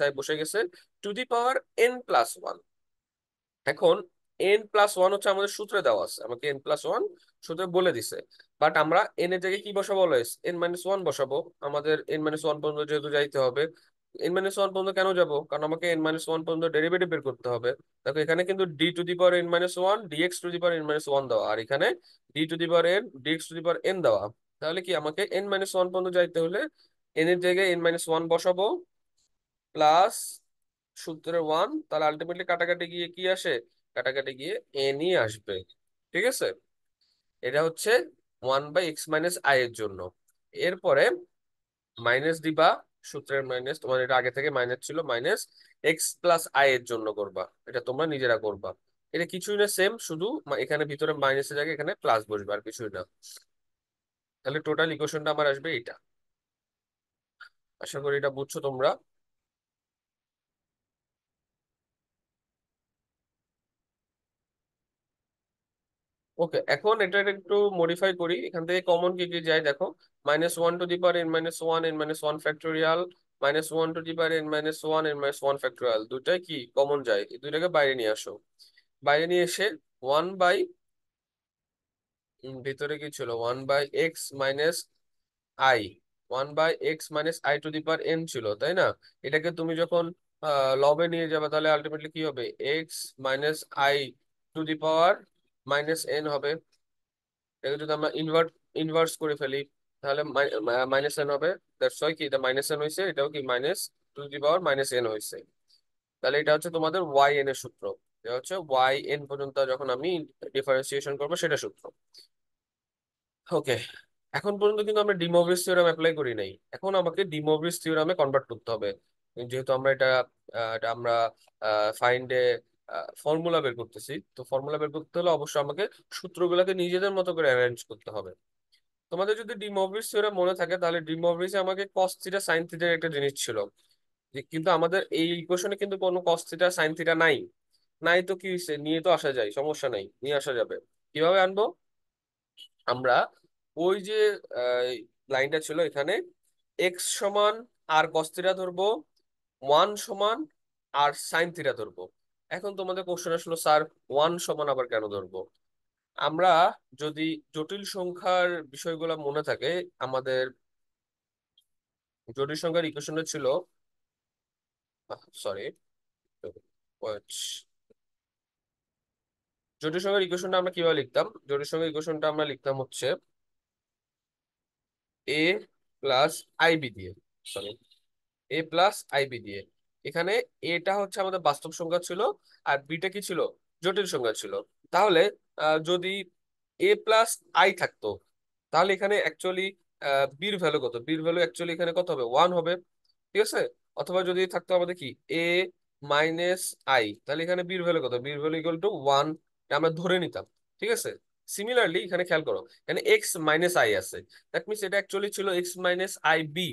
i বসে গেছে, to the power n+1। এখন n+1 হচ্ছে আমাদের সূত্রে দেওয়া আছে, আমাকে n+1 সূত্রে বলে দিছে, বাট আমরা n এর জায়গায় কি বসাবো, অলওয়েজ n - 1 বসাবো। আমাদের n - 1 পর্যন্ত যেহেতু যাইতে হবে, n - 1 পর্যন্ত কেন যাব, কারণ আমাকে n - 1 পর্যন্ত ডেরিভেটিভ বের করতে হবে। দেখো এখানে কিন্তু d to the power n - 1 dx to the power n - 1 দেওয়া, আর এখানে d to the power n dx to the power n দেওয়া। তাহলে কি আমাকে n - 1 পর্যন্ত যাইতে হলে n এর জায়গায় n - 1 বসাবো, প্লাস সূত্রের 1, তাহলে আলটিমেটলি কাটাকাটি গিয়ে কি আসে, কাটাকাটি গিয়ে এনই আসবে। ঠিক আছে, এটা হচ্ছে 1/x - i এর জন্য। এরপরে মাইনাস দিবা, সূত্রের মাইনাস, তোমার এটা আগে থেকে মাইনাস ছিল, -x+i এর জন্য করবা, এটা তোমরা নিজেরা করবা। এটা কিছুই না, সেম, শুধু এখানে ভিতরে মাইনাসের জায়গায় এখানে প্লাস বসবে, আর কিছুই না। তাহলে টোটাল ইকুয়েশনটা আমার আসবে এটা। আশা করি এটা বুঝছো তোমরা। ওকে, এখন এটা একটু মডিফাই করি, এখান থেকে কমন কি কি যায় দেখো, -1 to the power n - 1, n - 1 factorial, -1 to the power n - 1, n - 1 factorial, দুটাই কি কমন যায়, এই দুইটাকে বাইরে নিয়ে আসো। বাইরে নিয়ে এসে 1 বাই, ভিতরে কি ছিল, 1/x - i, 1/x - i to the power n ছিল, তাই না? এটাকে তুমি যখন লবে নিয়ে যাবে তাহলে আলটিমেটলি কি হবে, x - i to the power -n হবে। এটা যদি আমরা ইনভার্স করে ফেলি তাহলে -n হবে। দ্যাটস ওয়াই কি এটা -n হয়েছে, এটাও কি -2 to the power -n হয়েছে। তাহলে এটা হচ্ছে তোমাদের yn এর সূত্র। এটা হচ্ছে yn পর্যন্ত যখন আমি ডিফারেন্সিয়েশন করবো সেটা সূত্র। ওকে, এখন পর্যন্ত কিন্তু আমরা ডিমোভরিস থিওরেম অ্যাপ্লাই করি নাই, এখন আমাকে ডিমোভরিস থিওরেমে কনভার্ট করতে হবে। যেহেতু আমরা এটা আমরা ফাইন্ডে ফর্মুলা বের করতেছি, তো ফর্মুলা বের করতে হলে অবশ্যই আমাকে সূত্রগুলোকে নিজেদের মতো করে অ্যারেঞ্জ করতে হবে। তোমাদের যদি ডি মৌরিস থিওরেম মনে থাকে, তাহলে ডি মৌরিসে আমাকে কস থিটা সাইন থিটার একটা জিনিস ছিল, কিন্তু আমাদের এই ইকুয়েশনে কিন্তু কোনো কস থিটা সাইন থিটা নাই। নাই তো কি হয়েছে, নিয়ে তো আসা যায়, সমস্যা নাই, নিয়ে আসা যাবে। কিভাবে আনবো, আমরা ওই যে লাইনটা ছিল এখানে, এক্স সমান আর কস থিটা ধরবো, 1 সমান আর সাইন থিটা ধরবো। এখন তোমাদের কোশ্চেন আসলো, স্যার 1 সমান আবার কেন ধরবো? আমরা যদি জটিল সংখ্যার বিষয়গুলো মনে থাকে, আমাদের জটিল সংখ্যার ইকুয়েশনে ছিল সরি, জটিল সংখ্যার ইকুয়েশনটা আমরা কিভাবে লিখতাম? জটিল সংখ্যার ইকুয়েশনটা আমরা লিখতাম হচ্ছে এ প্লাস আইবি দিয়ে, সরি, এ প্লাস আইবি দিয়ে। এখানে এটা হচ্ছে আমাদের বাস্তব সংখ্যা ছিল, আর বিটা কি ছিল? জটিল সংখ্যা ছিল। তাহলে যদি এ প্লাস আই থাকতো, তাহলে এখানে অ্যাকচুয়ালি বির ভ্যালু কত? বির ভ্যালু অ্যাকচুয়ালি এখানে কত হবে? ওয়ান হবে, ঠিক আছে? অথবা যদি থাকতো আমাদের কি এ মাইনাস আই, তাহলে এখানে বির ভ্যালু কত? বির ভ্যালু ইকুয়াল টু ওয়ান, আমরা ধরে নিতাম, ঠিক আছে? সিমিলারলি এখানে খেয়াল করো, এখানে এক্স মাইনাস আই আছে, দ্যাট মিনস এটা অ্যাকচুয়ালি ছিল এক্স মাইনাস আই বি,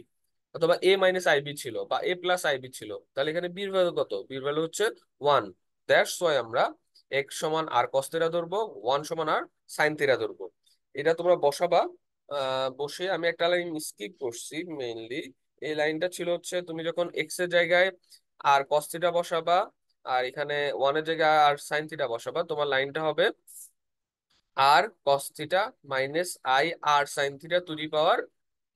অথবা এ মাইনাস আইবি ছিল, বা এ প্লাস আইবি ছিল। তাহলে এখানে বির ভ্যালু কত? বির ভ্যালু হচ্ছে ওয়ান। দ্যাটস ওয়াই আমরা এক্স সমান আর কস থিটা ধরবো, ওয়ান সমান আর সাইন থিটা ধরবো। এটা তোমরা বসাবা। বসে আমি একটা লাইন স্কিপ করছি মেইনলি। এই লাইনটা ছিল হচ্ছে তুমি যখন এক্স এর জায়গায় আর কস থিটা বসাবা, আর এখানে ওয়ানের জায়গায় আর সাইন থিটা বসাবা, তোমার লাইনটা হবে r cos theta minus i r sine theta to the power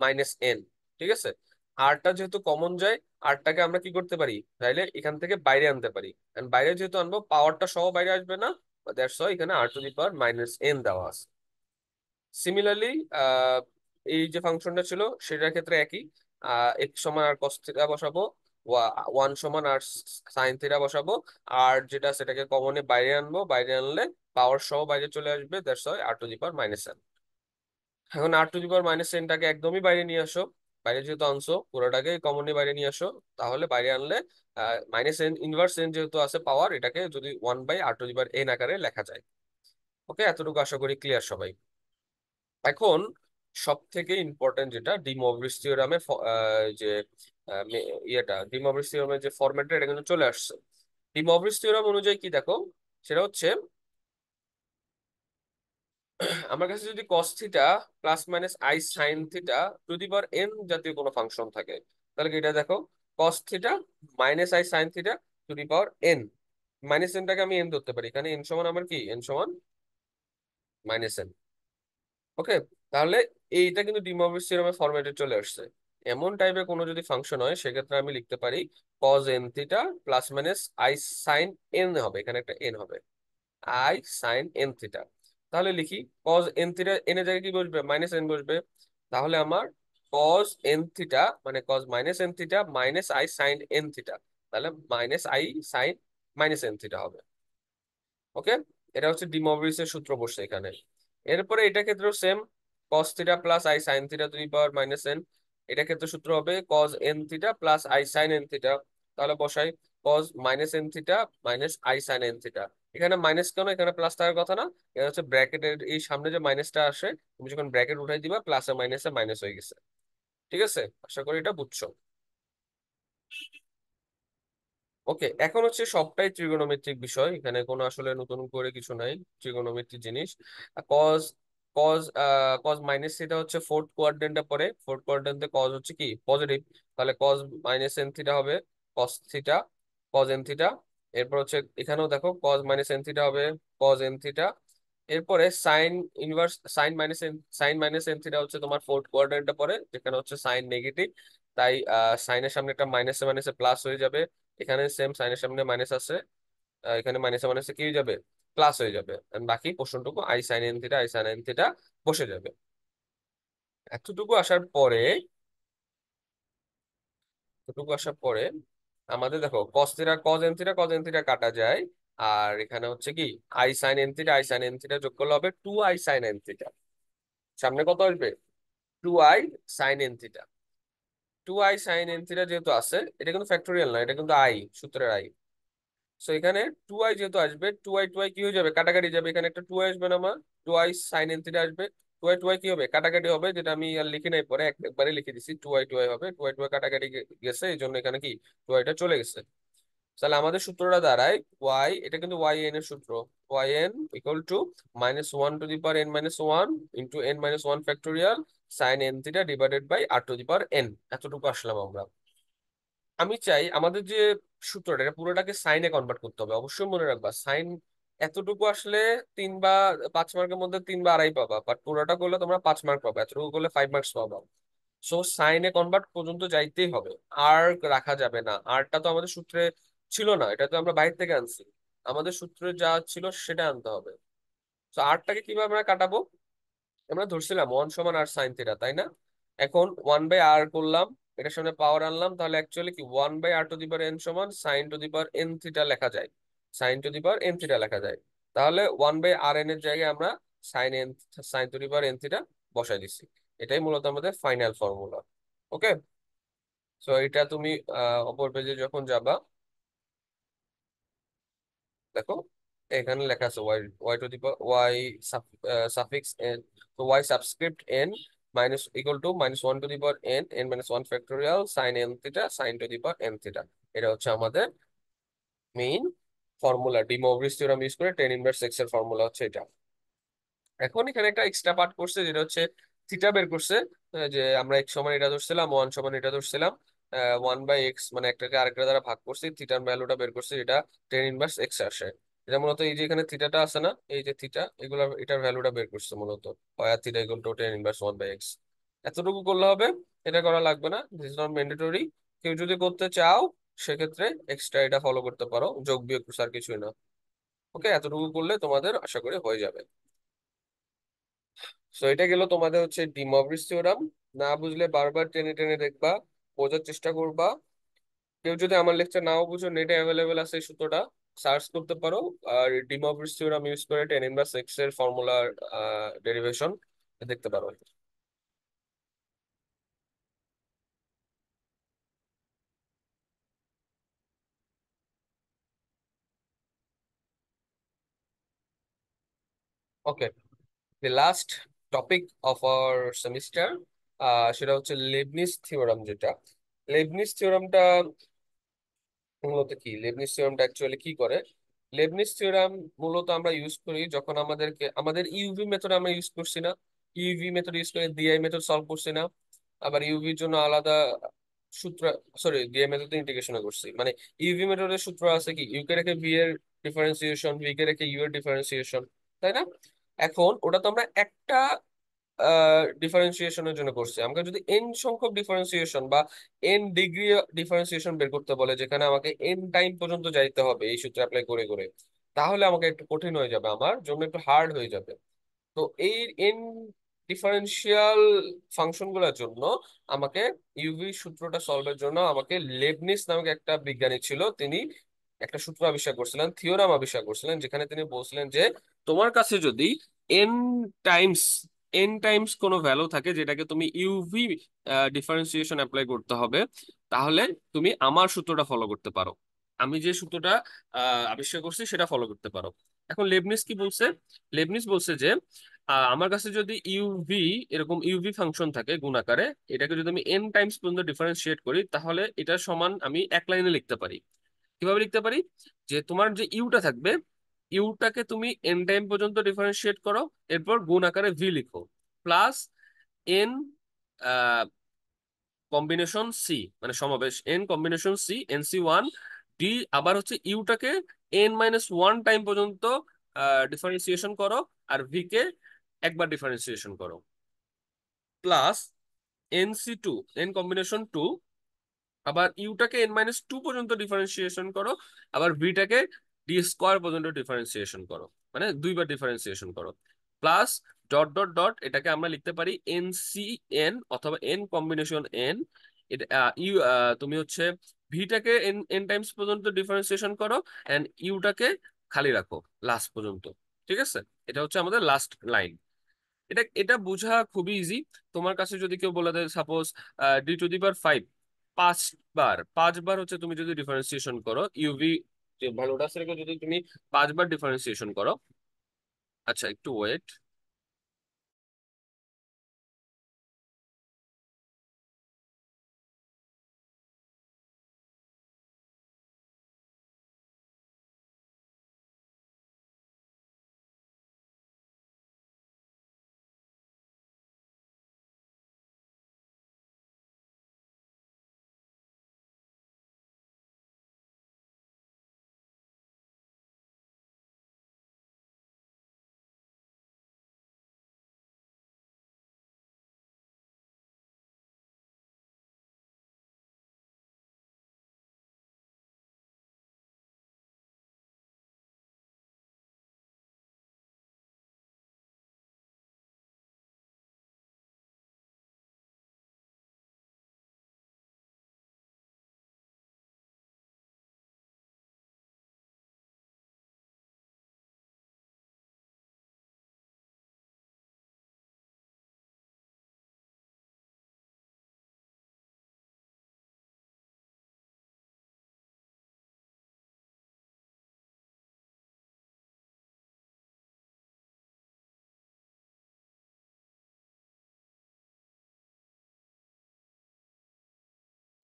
minus n, ঠিক আছে? আরটা যেহেতু কমন যায়, আরটাকে আমরা কি করতে পারি, তাইলে এখান থেকে বাইরে আনতে পারি। And বাইরে যেহেতু আনবো, পাওয়ারটা সহ বাইরে আসবে না, দ্যাটস ওয়াই এখানে r to the power minus n দেওয়া আছে। সিমিলারলি এই যে ফাংশনটা ছিল সেটার ক্ষেত্রে একই, এক্স সমান আর কস থিটা বসাবো, ওয়ান সমান আর সাইন থিটা বসাবো, আর যেটা সেটাকে কমনে বাইরে আনবো, বাইরে আনলে পাওয়ার সহ বাইরে চলে আসবে, that's Y R to the power minus N. এখন R to the power minus এনটাকে একদমই বাইরে নিয়ে আসো, বাইরে যেহেতু আনছো পুরোটাকে কমনলি বাইরে নিয়ে আসো, তাহলে বাইরে আনলে মাইনাস এন ইনভার্স এন যেহেতু আছে পাওয়ার, এটাকে যদি one by R to the power N আকারে লেখা যায়। ওকে, এতটুকু আশা করি ক্লিয়ার সবাই। এখন সব থেকে ইম্পর্টেন্ট যেটা ডি মৌরিস থিওরামে, যে ডি মৌরিস থিওরামের যে ফরম্যাটটা, এটা কিন্তু চলে আসছে। ডি মৌরিস থিওরাম অনুযায়ী কি দেখো, সেটা হচ্ছে আমার কাছে যদি cos theta plus minus I sine theta to the power n জাতীয় কোনো ফাংশন থাকে, তাহলে কি এটা দেখো, cos theta minus I sine theta to the power N, minus এনটাকে আমি এন ধরতে পারি, এখানে এন সমান আমার কি, এন সমান মাইনাস এন। ওকে, তাহলে এইটা কিন্তু ডি মৌরিস থিওরামের ফরম্যাটে চলে আসছে। এমন টাইপের কোনো যদি ফাংশন হয়, সেক্ষেত্রে আমি লিখতে পারি cos N theta plus minus I sine N হবে, এখানে একটা এন হবে, আই সাইন এন থিটা। তাহলে লিখি কজ এন থিটা, এন এর জায়গায় কি বসবে? মাইনাস এন বসবে। তাহলে আমার কজ এন থিটা মানে cos minus N theta minus I sine N theta, তাহলে minus I sine minus N theta হবে। ওকে, এটা হচ্ছে ডিমোভরিসের সূত্র বসছে এখানে। এরপরে এটা ক্ষেত্রেও same, cos theta plus I sine theta to the power minus N, এটা ক্ষেত্রে সূত্র হবে cos N theta plus I sine N theta. তাহলে বসাই cos minus N theta minus I sine N theta. এখানে মাইনাস কেন, এখানে প্লাস থাকার কথা না, এটা হচ্ছে ব্র্যাকেটের এই সামনে যে মাইনাসটা আসে, তুমি যখন ব্র্যাকেট উঠাই দিবা, প্লাসে মাইনাসে মাইনাস হয়ে গেছে। ঠিক আছে, আশা করি এটা বুঝছো। ওকে, এখন হচ্ছে সবটাই ত্রিগোনোমেট্রিক বিষয়, এখানে কোনো আসলে নতুন করে কিছু নাই, ত্রিগোনোমেট্রিক জিনিস। Cos cos cos minus theta হচ্ছে ফোর্থ কোয়াড্রেন্টে পড়ে, ফোর্থ কোয়াড্রেন্টে কজ হচ্ছে কি পজিটিভ, তাহলে কজ মাইনাস এন থিটা হবে cos theta, cos N theta. এরপর হচ্ছে এখানেও দেখো কজ মাইনাস এন থিটা হবে কজ এন থিটা। এরপরে sine inverse sine minus N, sine minus N theta হচ্ছে তোমার ফোর্থ কোয়াড্রেন্টে পড়ে, যেখানে হচ্ছে সাইন নেগেটিভ, তাই সাইনের সামনে একটা মাইনাসে মাইনাসে প্লাস হয়ে যাবে। এখানে সেম সাইনের সামনে মাইনাস আছে, এখানে মাইনাসে মাইনাসে কি হয়ে যাবে? প্লাস হয়ে যাবে। And বাকি পোর্শনটুকু i sine N theta i sine N theta বসে যাবে। এতটুকু আসার পরে, এতটুকু আসার পরে আমাদের দেখো cos theta cos N theta cos N theta কাটা যায়, আর এখানে হচ্ছে কি i sine N theta i sine N theta যোগ করলে হবে two i sine N theta. সামনে কত আসবে? Two i sine N theta. Two i sine N theta যেহেতু আছে, এটা কিন্তু ফ্যাক্টোরিয়াল না, এটা কিন্তু আই, সূত্রের আই। সো এখানে টু আই যেহেতু আসবে, টু আই কি হয়ে যাবে? কাটাকাটি যাবে, এখানে একটা টু আই আসবে না আমার, two i sine N theta আসবে। টু আই কি হবে? কাটাকাটি হবে, যেটা আমি আর লিখি নাই, পরে একবারে লিখে দিছি, টু আই হবে, টু আই কাটাকাটি গেছে, এই জন্য এখানে কি টু আইটা চলে গেছে। তাহলে আমাদের সূত্রটা দাঁড়ায় ওয়াই, এটা কিন্তু ওয়াই এন এর সূত্র, y n equal to minus one to the power N minus one into n minus one factorial sine N theta divided by R to the power n. এতটুকু আসলাম আমরা। আমি চাই আমাদের যে সূত্রটা, এটা পুরোটাকে সাইনে কনভার্ট করতে হবে, অবশ্যই মনে রাখবা সাইন এতটুকু আসলে 3 বা 5 মার্কের মধ্যে 3 বা আড়াই পাবা, বাট পুরোটা করলে তোমরা 5 মার্ক পাবা, এতটুকু করলে 5 মার্কস পাবা। সো সাইনে কনভার্ট পর্যন্ত যাইতেই হবে, আর রাখা যাবে না। আরটা তো আমাদের সূত্রে ছিল না, এটা তো আমরা বাইরে থেকে আনছি। আমাদের সূত্রে যা ছিল সেটা আনতে হবে। তো আরটাকে কিভাবে আমরা কাটাবো? আমরা ধরছিলাম ওয়ান সমান আর সাইন থিটা, তাই না? এখন ওয়ান বাই আর করলাম, এটার সামনে পাওয়ার আনলাম, তাহলে অ্যাকচুয়ালি কি one by R to the power n সমান sine to the power n theta লেখা যায়। Sine to the power n theta লেখা যায়। তাহলে ওয়ান বাই আর এন এর জায়গায় আমরা sine to the power n theta বসাই দিচ্ছি। এটাই মূলত আমাদের ফাইনাল ফর্মুলা। ওকে। সো এটা তুমি অপর পেজে যখন যাবা, দেখো এখানে লেখা আছে y, y to the power y suffix n, তো y subscript n minus equal to minus one to the power n, n minus one factorial sine N theta sine to the power n theta. এটা হচ্ছে আমাদের main formula. De Moivre's theorem use করে tan inverse x এর formula হচ্ছে এটা। এখন এখানে একটা এক্সট্রা পার্ট করছে, যেটা হচ্ছে থিটা বের করছে। যে আমরা এক্স সমান এটা ধরছিলাম, ওয়ান সমান এটা ধরছিলাম, ওয়ান বাই এক্স মানে একটাকে আরেকটা দ্বারা ভাগ করছি, থিটার ভ্যালুটা বের করছি, এটা টেন ইনভার্স এক্স আসে। এটা মূলত এই যে এখানে থিটাটা আছে না, এই যে থিটা, এগুলো এটার ভ্যালুটা বের করছে মূলত। আর theta equal to tan inverse one by x. এতটুকু করলে হবে, এটা করা লাগবে না, দিস ইজ নট ম্যান্ডেটরি। কেউ যদি করতে চাও সেক্ষেত্রে এক্সট্রা এটা ফলো করতে পারো, যোগ বিয়োগ আর কিছুই না। ওকে, এতটুকু করলে তোমাদের আশা করি হয়ে যাবে। সো এটা গেল তোমাদের হচ্ছে ডি মৌরিস থিওরাম। না বুঝলে বারবার টেনে টেনে দেখবা, বোঝার চেষ্টা করবা। কেউ যদি আমার লেকচার নাও বুঝো, নেটে অ্যাভেলেবেল আছে, এই সূত্রটা সার্চ করতে পারো। আর ডি মৌরিস থিওরাম ইউজ করে টেন ইনভার্স এক্স এর ফর্মুলার ডেরিভেশন দেখতে পারো। Okay, the last topic of our semester, সেটা হচ্ছে লেবনিজ থিওরাম। যেটা লেবনিজ থিওরামটা মূলত কি, লেবনিজ থিওরামটা অ্যাকচুয়ালি কি করে? লেবনিজ থিওরাম মূলত আমরা ইউজ করি যখন আমাদের ইউভি মেথড আমরা ইউজ করছি না, ইউভি মেথড ইউজ করে ডিআই মেথড সলভ করছি না। আবার ইউভির জন্য আলাদা সূত্র, সরি ডিআই মেথড ইন্টিগ্রেশন করছি, মানে ইউভি মেথডের সূত্র আছে কি, ইউ কে রেখে ভি এর ডিফারেন্সিয়েশন, ভি কে রেখে ইউ এর ডিফারেন্সিয়েশন, তাই না? এখন ওটা তো আমরা একটা ডিফারেন্সিয়েশনের জন্য করছি। আমাকে যদি এন সংখ্যক ডিফারেন্সিয়েশন বা এন ডিগ্রি ডিফারেন্সিয়েশন বের করতে বলে, যেখানে আমাকে এন টাইম পর্যন্ত যাইতে হবে এই সূত্র অ্যাপ্লাই করে করে, তাহলে আমাকে একটু কঠিন হয়ে যাবে, আমার জন্য একটু হার্ড হয়ে যাবে। তো এই এন ডিফারেন্সিয়াল ফাংশন গুলোর জন্য আমাকে ইউভি সূত্রটা সলভের জন্য আমাকে লেবনিজ নামক একটা বিজ্ঞানী ছিল, তিনি একটা সূত্র আবিষ্কার করছিলেন, থিওরাম আবিষ্কার করছিলেন, যেখানে তিনি বলছিলেন যে তোমার কাছে যদি এন টাইমস টাইমস কোনো ভ্যালু থাকে যেটাকে তুমি ইউভি ডিফারেন্সিয়েশন অ্যাপ্লাই করতে হবে, তাহলে তুমি আমার সূত্রটা ফলো করতে পারো। আমি যে সূত্রটা আবিষ্কার করছি সেটা ফলো করতে পারো। এখন লেবনিজ কি বলছে? লেবনিজ বলছে যে আমার কাছে যদি ইউভি, এরকম ইউভি ফাংশন থাকে গুণাকারে, এটাকে যদি আমি এন টাইমস পর্যন্ত ডিফারেন্সিয়েট করি, তাহলে এটা সমান আমি এক লাইনে লিখতে পারি। কিভাবে লিখতে পারি? যে তোমার যে ইউটা থাকবে, ইউটাকে তুমি এন টাইম পর্যন্ত ডিফারেন্সিয়েট করো, এরপর গুণ আকারে ভি লিখো, প্লাস এন কম্বিনেশন সি, মানে সমাবেশ n combination C, n C one d. আবার হচ্ছে ইউটাকে এন মাইনাস ওয়ান টাইম পর্যন্ত ডিফারেন্সিয়েশন করো, আর ভি কে একবার ডিফারেন্সিয়েশন করো, plus n C two, n combination two, আবার ইউটাকে এন মাইনাস টু পর্যন্ত ডিফারেন্সিয়েশন করো, আবার ভিটাকে ডি স্কোয়ার পর্যন্ত ডিফারেন্সিয়েশন করো, মানে দুইবার ডিফারেন্সিয়েশন করো, প্লাস ডট ডট ডট, এটাকে আমরা লিখতে পারি এন সি এন অথবা এন কম্বিনেশন এন। এটা তুমি হচ্ছে ভিটাকে এন এন টাইমস পর্যন্ত ডিফারেন্সিয়েশন করো, এন্ড ইউটাকে খালি রাখো লাস্ট পর্যন্ত। ঠিক আছে, এটা হচ্ছে আমাদের লাস্ট লাইন। এটা এটা বোঝা খুবই ইজি। তোমার কাছে যদি কেউ বলে দেয় suppose D two the power five, পাঁচবার হচ্ছে তুমি যদি ডিফারেন্সিয়েশন করো ইউভি যে ভ্যালুটা সেটাকে যদি তুমি পাঁচবার ডিফারেন্সিয়েশন করো। আচ্ছা, একটু ওয়েট।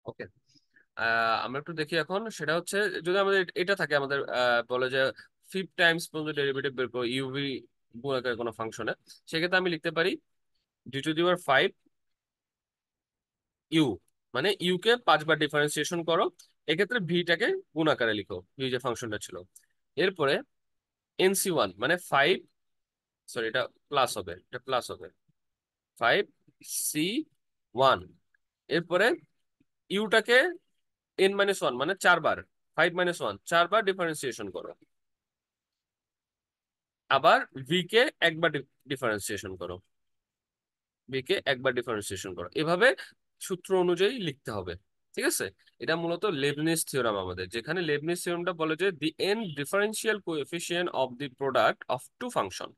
ওকে, আমরা একটু দেখি এখন, সেটা হচ্ছে যদি আমাদের এটা থাকে, আমাদের বলে যে 5 টাইমস পর্যন্ত ডেরিভেটিভ বের করো ইউভি গুণাকার কোনো ফাংশনে, সেক্ষেত্রে আমি লিখতে পারি d⁵ ইউ, মানে ইউ কে 5 বার ডিফারেন্সিয়েশন করো, এক্ষেত্রে ভিটাকে গুণ আকারে লিখো, ভি যে ফাংশনটা ছিল। এরপরে NC1 মানে 5, সরি এটা প্লাস হবে, এটা প্লাস হবে 5C1। এরপরে ইউটাকে N-1 মানে 4 বার, 5 - 1 4 বার ডিফারেন্সিয়েশন করো, আবার ভি কে একবার ডিফারেন্সিয়েশন করো, ভি কে একবার ডিফারেন্সিয়েশন করো, এভাবে সূত্র অনুযায়ী লিখতে হবে। ঠিক আছে, এটা মূলত লেবনিজ থিওরাম আমাদের, যেখানে লেবনিজ থিওরামটা বলে যে the n differential coefficient of the product of two function,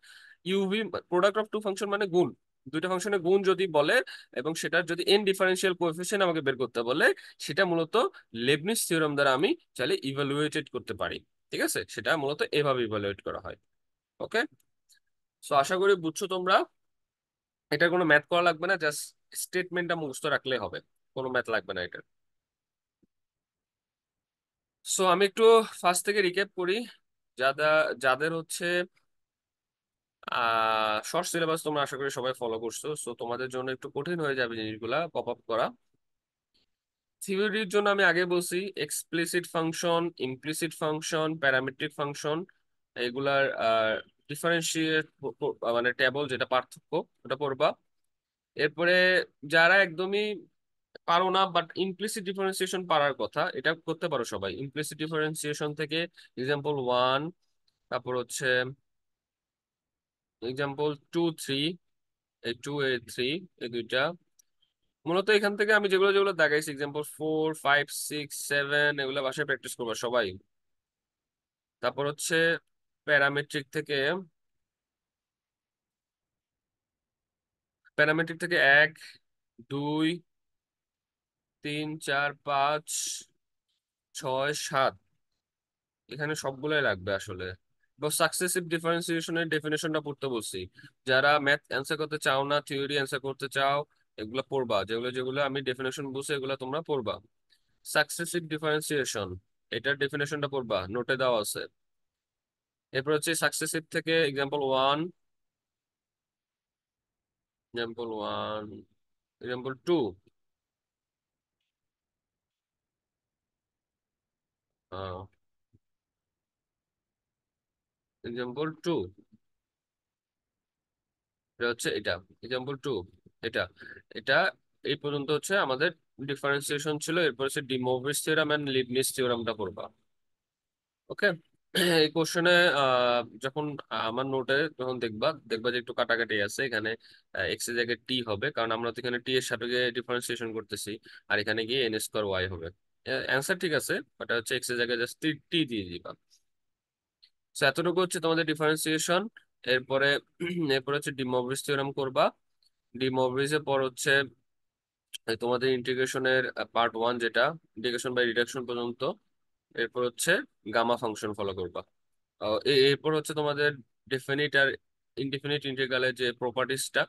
UV product of two function মানে গুণ, দুইটা ফাংশনের গুণ যদি বলে এবং সেটার যদি এন ডিফারেন্সিয়াল কোএফিসিয়েন্ট আমাকে বের করতে বলে, সেটা মূলত লেবনিজ থিওরাম দ্বারা আমি চাইলে ইভালুয়েটেড করতে পারি। ঠিক আছে, সেটা মূলত এভাবে ইভালুয়েট করা হয়। ওকে, সো আশা করি বুঝছো তোমরা, এটা কোনো ম্যাথ করা লাগবে না, জাস্ট স্টেটমেন্টটা মুখস্থ রাখলে হবে, কোনো ম্যাথ লাগবে না এটা। সো আমি একটু ফার্স্ট থেকে রিক্যাপ করি। যাদের যাদের হচ্ছে শর্ট সিলেবাস তোমরা আশা করি সবাই ফলো করছো, সো তোমাদের জন্য একটু কঠিন হয়ে যাবে জিনিসগুলা পপ আপ করা। থিওরির জন্য আমি আগে বলছি explicit function, implicit function, parametric function, এগুলার ডিফারেন্সিয়েট মানে টেবল যেটা পার্থক্য, ওটা পড়বা। এরপরে যারা একদমই পারো না বাট ইমপ্লিসিট ডিফারেন্সিয়েশন পারার কথা, এটা করতে পারো সবাই। ইমপ্লিসিট ডিফারেন্সিয়েশন থেকে এক্সাম্পল 1, তারপর হচ্ছে এক্সাম্পল 2, 3, এই 2 এই 3, এই দুইটা মূলত এখান থেকে আমি যেগুলো যেগুলো দেখাইছি এক্সাম্পল 4, 5, 6, 7 এগুলো বাসায় প্র্যাকটিস করবো সবাই। তারপর হচ্ছে প্যারামেট্রিক থেকে, প্যারামেট্রিক থেকে 1, 2, 3, 4, 5, 6, 7, এখানে সবগুলোই লাগবে আসলে। সাকসেসিভ ডিফারেন্সিয়েশনের ডেফিনেশনটা পড়তে বলছি। যারা ম্যাথ অ্যান্সার করতে চাও না, থিওরি অ্যান্সার করতে চাও, এগুলো পড়বা, যেগুলো যেগুলো আমি ডেফিনেশন বুঝছি এগুলো তোমরা পড়বা। সাকসেসিভ ডিফারেন্সিয়েশন, এটার ডেফিনেশনটা পড়বা, নোটে দেওয়া আছে। এরপর হচ্ছে সাকসেসিভ থেকে এক্সাম্পল 1, এক্সাম্পল 2, এক্সাম্পল 2, এটা হচ্ছে এটা এক্সাম্পল 2, এটা এটা এই পর্যন্ত হচ্ছে আমাদের ডিফারেন্সিয়েশন ছিল। এরপর হচ্ছে D Moivre's theorem and Leibniz থিওরামটা পড়বা। ওকে, এই কোশ্চেনে যখন আমার নোটে যখন দেখবা, দেখবা যে একটু কাটাকাটি আছে এখানে, এক্স এর জায়গায় টি হবে, কারণ আমরা তো এখানে টি এর সাপেক্ষে ডিফারেন্সিয়েশন করতেছি, আর এখানে গিয়ে n² y হবে। অ্যান্সার ঠিক আছে, বাট হচ্ছে এক্স এর জায়গায় জাস্ট টি টি দিয়ে দিবা। তো এতটুকু হচ্ছে তোমাদের ডিফারেন্সিয়েশন। এরপরে এরপরে হচ্ছে ডিমোভরিস থিওরাম করবা। ডিমোভরিসের পর হচ্ছে এই তোমাদের ইন্টিগ্রেশনের পার্ট 1, যেটা ইন্টিগ্রেশন বাই রিডাকশন পর্যন্ত। এরপর হচ্ছে গামা ফাংশন ফলো করবা। এরপর হচ্ছে তোমাদের ডেফিনিট আর ইনডেফিনিট ইন্টিগ্রালের যে প্রপার্টিসটা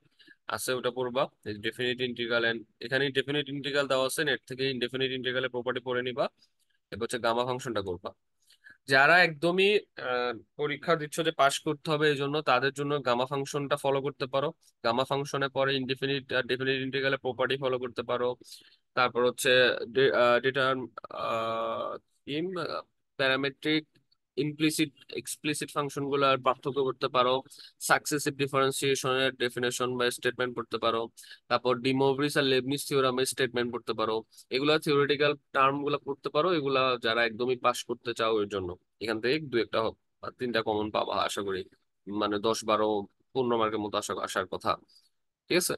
আছে ওটা পড়বা। ডেফিনিট ইন্টিগ্রাল, এখানে ডেফিনিট ইন্টিগ্রাল দেওয়া আছে, নেট থেকে ইনডেফিনিট ইন্টিগ্রালের প্রপার্টি পড়ে নিবা। এরপর হচ্ছে গামা ফাংশনটা করবা। যারা একদমই পরীক্ষা দিচ্ছ যে পাশ করতে হবে, এই জন্য তাদের জন্য গামা ফাংশনটা ফলো করতে পারো। গামা ফাংশনে পরে ইনডিফিনিট আর ডেফিনিট ইন্টিগ্রালের প্রপার্টি ফলো করতে পারো। তারপর হচ্ছে deter parametric, implicit, explicit function গুলার পার্থক্য করতে পারো। সাকসেসিভ ডিফারেন্সিয়েশনের ডেফিনেশন বা স্টেটমেন্ট পড়তে পারো। তারপর ডিমোভরিস আর লেবনিজ থিওরামের স্টেটমেন্ট পড়তে পারো। এগুলা থিওরিটিক্যাল টার্ম গুলা পড়তে পারো, এগুলা যারা একদমই পাস করতে চাও এর জন্য। এখান থেকে দু একটা বা তিনটা কমন পাবা আশা করি, মানে 10, 12, 15 মার্কের মতো আসার কথা। ঠিক আছে,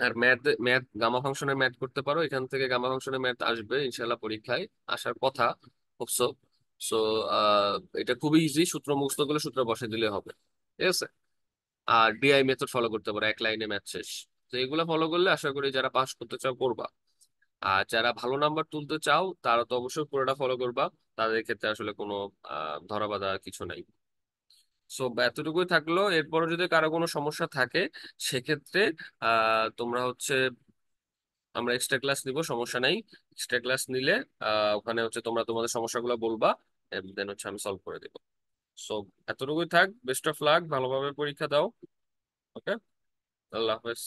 আর ম্যাথ ম্যাথ গামা ফাংশনের ম্যাথ করতে পারো, এখান থেকে গামা ফাংশনের ম্যাথ আসবে ইনশাল্লাহ পরীক্ষায়, আসার কথা হোপসো। সো এটা খুবই ইজি, সূত্র মুখস্থ করলে সূত্র বসে দিলে হবে। ঠিক আছে, আর ডিআই মেথড ফলো করতে পারো, এক লাইনে ম্যাথ শেষ। তো এগুলো ফলো করলে আশা করি যারা পাস করতে চাও করবা। আর যারা ভালো নাম্বার তুলতে চাও তারা তো অবশ্যই পুরোটা ফলো করবা, তাদের ক্ষেত্রে আসলে কোনো ধরা বাঁধা কিছু নাই। সো এতটুকুই থাকলো। এরপরে যদি কারো কোনো সমস্যা থাকে সেক্ষেত্রে তোমরা হচ্ছে আমরা এক্সট্রা ক্লাস নিব, সমস্যা নাই। এক্সট্রা ক্লাস নিলে ওখানে হচ্ছে তোমরা তোমাদের সমস্যাগুলো বলবা, দেন হচ্ছে আমি সলভ করে দেবো। সো এতটুকুই থাক, বেস্ট অফ লাক, ভালোভাবে পরীক্ষা দাও। ওকে, আল্লাহ হাফেজ।